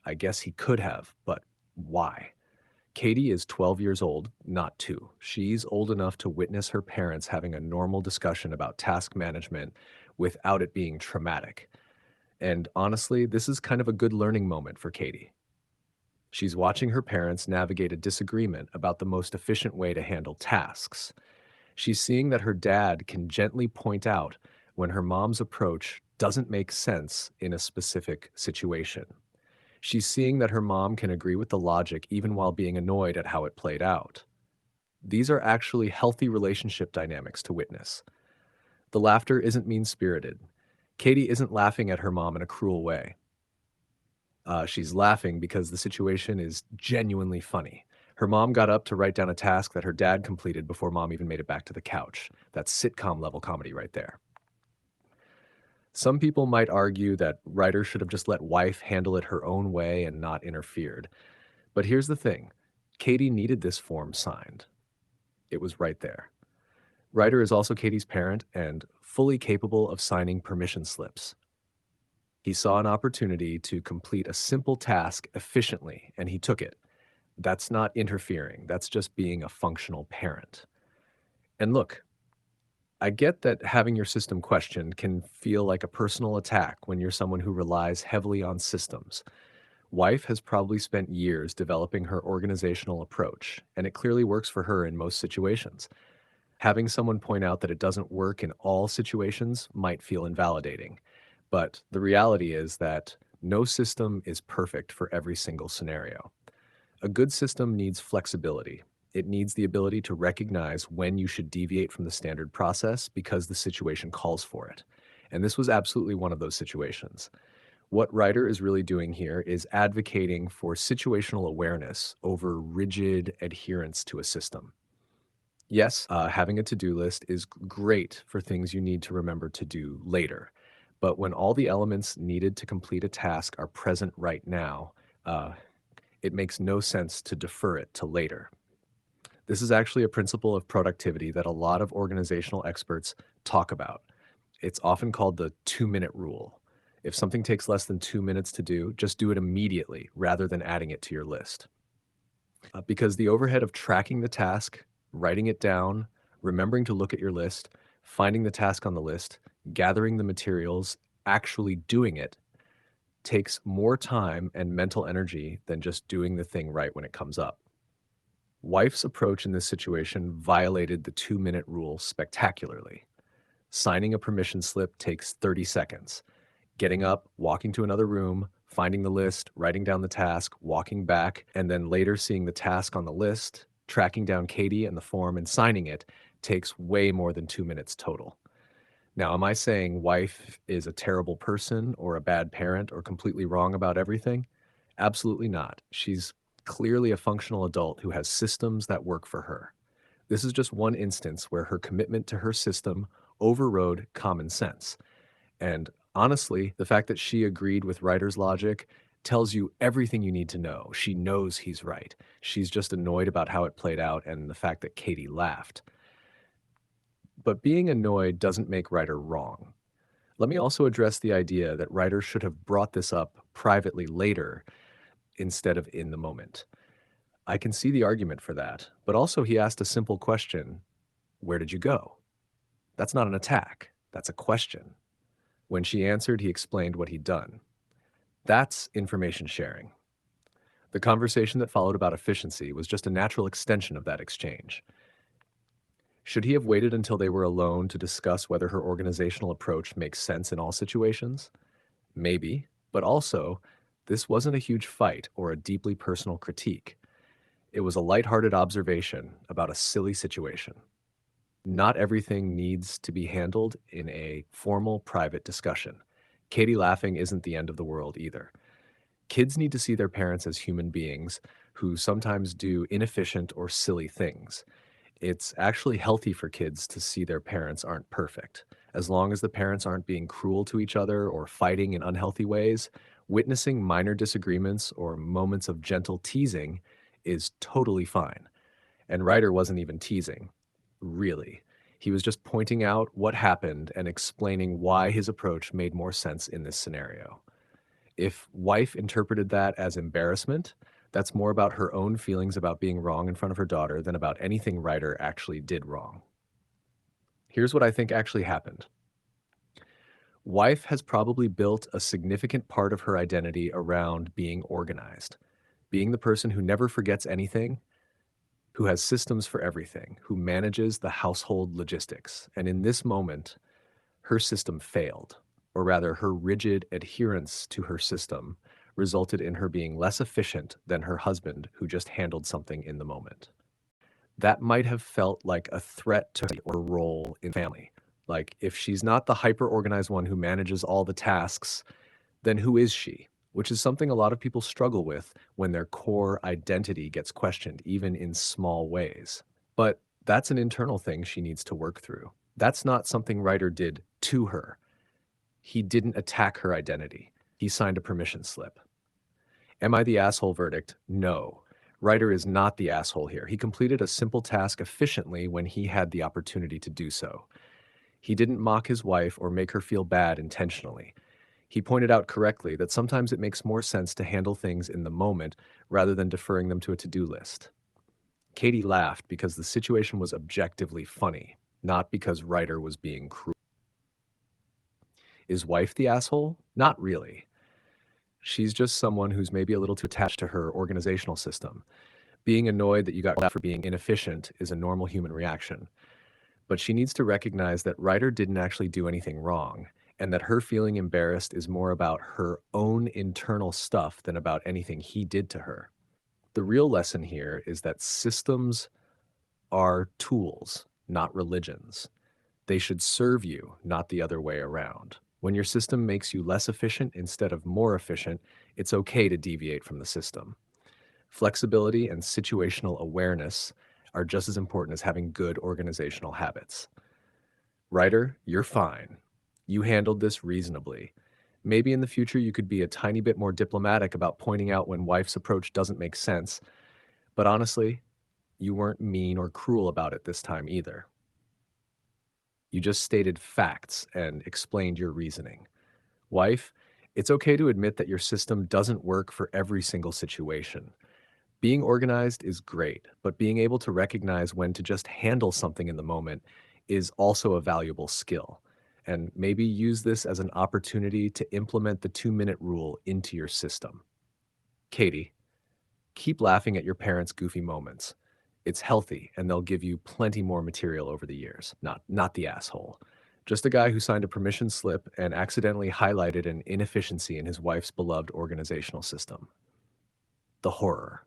I guess he could have, but why? Katie is 12 years old, not 2. She's old enough to witness her parents having a normal discussion about task management without it being traumatic. And honestly, this is kind of a good learning moment for Katie. She's watching her parents navigate a disagreement about the most efficient way to handle tasks. She's seeing that her dad can gently point out when her mom's approach doesn't make sense in a specific situation. She's seeing that her mom can agree with the logic even while being annoyed at how it played out. These are actually healthy relationship dynamics to witness. The laughter isn't mean spirited. Katie isn't laughing at her mom in a cruel way. She's laughing because the situation is genuinely funny. Her mom got up to write down a task that her dad completed before mom even made it back to the couch. That's sitcom level comedy right there. Some people might argue that writer should have just let wife handle it her own way and not interfered. But here's the thing, Katie needed this form signed. It was right there. Writer is also Katie's parent and fully capable of signing permission slips. He saw an opportunity to complete a simple task efficiently, and he took it. That's not interfering, that's just being a functional parent. And look, I get that having your system questioned can feel like a personal attack when you're someone who relies heavily on systems. Wife has probably spent years developing her organizational approach, and it clearly works for her in most situations. Having someone point out that it doesn't work in all situations might feel invalidating, but the reality is that no system is perfect for every single scenario. A good system needs flexibility. It needs the ability to recognize when you should deviate from the standard process because the situation calls for it. And this was absolutely one of those situations. What Ryder is really doing here is advocating for situational awareness over rigid adherence to a system. Yes, having a to-do list is great for things you need to remember to do later. But when all the elements needed to complete a task are present right now, uh, it makes no sense to defer it to later. This is actually a principle of productivity that a lot of organizational experts talk about. It's often called the 2-minute rule. If something takes less than 2 minutes to do, just do it immediately rather than adding it to your list. Because the overhead of tracking the task, writing it down, remembering to look at your list, finding the task on the list, gathering the materials, actually doing it takes more time and mental energy than just doing the thing right when it comes up. Wife's approach in this situation violated the 2-minute rule spectacularly. Signing a permission slip takes 30 seconds. Getting up, walking to another room, finding the list, writing down the task, walking back, and then later seeing the task on the list, tracking down Katie and the form and signing it takes way more than 2 minutes total. Now, am I saying wife is a terrible person or a bad parent or completely wrong about everything? Absolutely not. She's clearly a functional adult who has systems that work for her. This is just one instance where her commitment to her system overrode common sense. And honestly, the fact that she agreed with Ryder's logic tells you everything you need to know. She knows he's right. She's just annoyed about how it played out and the fact that Katie laughed. But being annoyed doesn't make Ryder wrong. Let me also address the idea that Ryder should have brought this up privately later instead of in the moment. I can see the argument for that, but also he asked a simple question: where did you go? That's not an attack, that's a question. When she answered, he explained what he'd done. That's information sharing. The conversation that followed about efficiency was just a natural extension of that exchange. Should he have waited until they were alone to discuss whether her organizational approach makes sense in all situations? Maybe, but also, this wasn't a huge fight or a deeply personal critique. It was a lighthearted observation about a silly situation. Not everything needs to be handled in a formal, private discussion. Katie laughing isn't the end of the world either. Kids need to see their parents as human beings who sometimes do inefficient or silly things. It's actually healthy for kids to see their parents aren't perfect. As long as the parents aren't being cruel to each other or fighting in unhealthy ways, witnessing minor disagreements or moments of gentle teasing is totally fine. And Ryder wasn't even teasing, really. He was just pointing out what happened and explaining why his approach made more sense in this scenario. If wife interpreted that as embarrassment, That's more about her own feelings about being wrong in front of her daughter than about anything Ryder actually did wrong. Here's what I think actually happened. Wife has probably built a significant part of her identity around being organized, being the person who never forgets anything, who has systems for everything, who manages the household logistics. And in this moment, her system failed, or rather, her rigid adherence to her system resulted in her being less efficient than her husband, who just handled something in the moment. That might have felt like a threat to her role in family. Like, if she's not the hyper organized one who manages all the tasks, then who is she? Which is something a lot of people struggle with when their core identity gets questioned, even in small ways. But that's an internal thing she needs to work through. That's not something Ryder did to her. He didn't attack her identity. He signed a permission slip. Am I the asshole verdict? No. Ryder is not the asshole here. He completed a simple task efficiently when he had the opportunity to do so. He didn't mock his wife or make her feel bad intentionally. He pointed out correctly that sometimes it makes more sense to handle things in the moment rather than deferring them to a to-do list. Katie laughed because the situation was objectively funny, not because Ryder was being cruel. Is wife the asshole? Not really. She's just someone who's maybe a little too attached to her organizational system. Being annoyed that you got called for being inefficient is a normal human reaction. But she needs to recognize that Ryder didn't actually do anything wrong, and that her feeling embarrassed is more about her own internal stuff than about anything he did to her. The real lesson here is that systems are tools, not religions. They should serve you, not the other way around. When your system makes you less efficient instead of more efficient, it's okay to deviate from the system. Flexibility and situational awareness are just as important as having good organizational habits. Ryder, you're fine. You handled this reasonably. Maybe in the future you could be a tiny bit more diplomatic about pointing out when wife's approach doesn't make sense, but honestly, you weren't mean or cruel about it this time either. You just stated facts and explained your reasoning. Wife, it's okay to admit that your system doesn't work for every single situation. Being organized is great, but being able to recognize when to just handle something in the moment is also a valuable skill. And maybe use this as an opportunity to implement the 2-minute rule into your system. Katie, keep laughing at your parents' goofy moments. It's healthy, and they'll give you plenty more material over the years. Not the asshole. Just a guy who signed a permission slip and accidentally highlighted an inefficiency in his wife's beloved organizational system. The horror.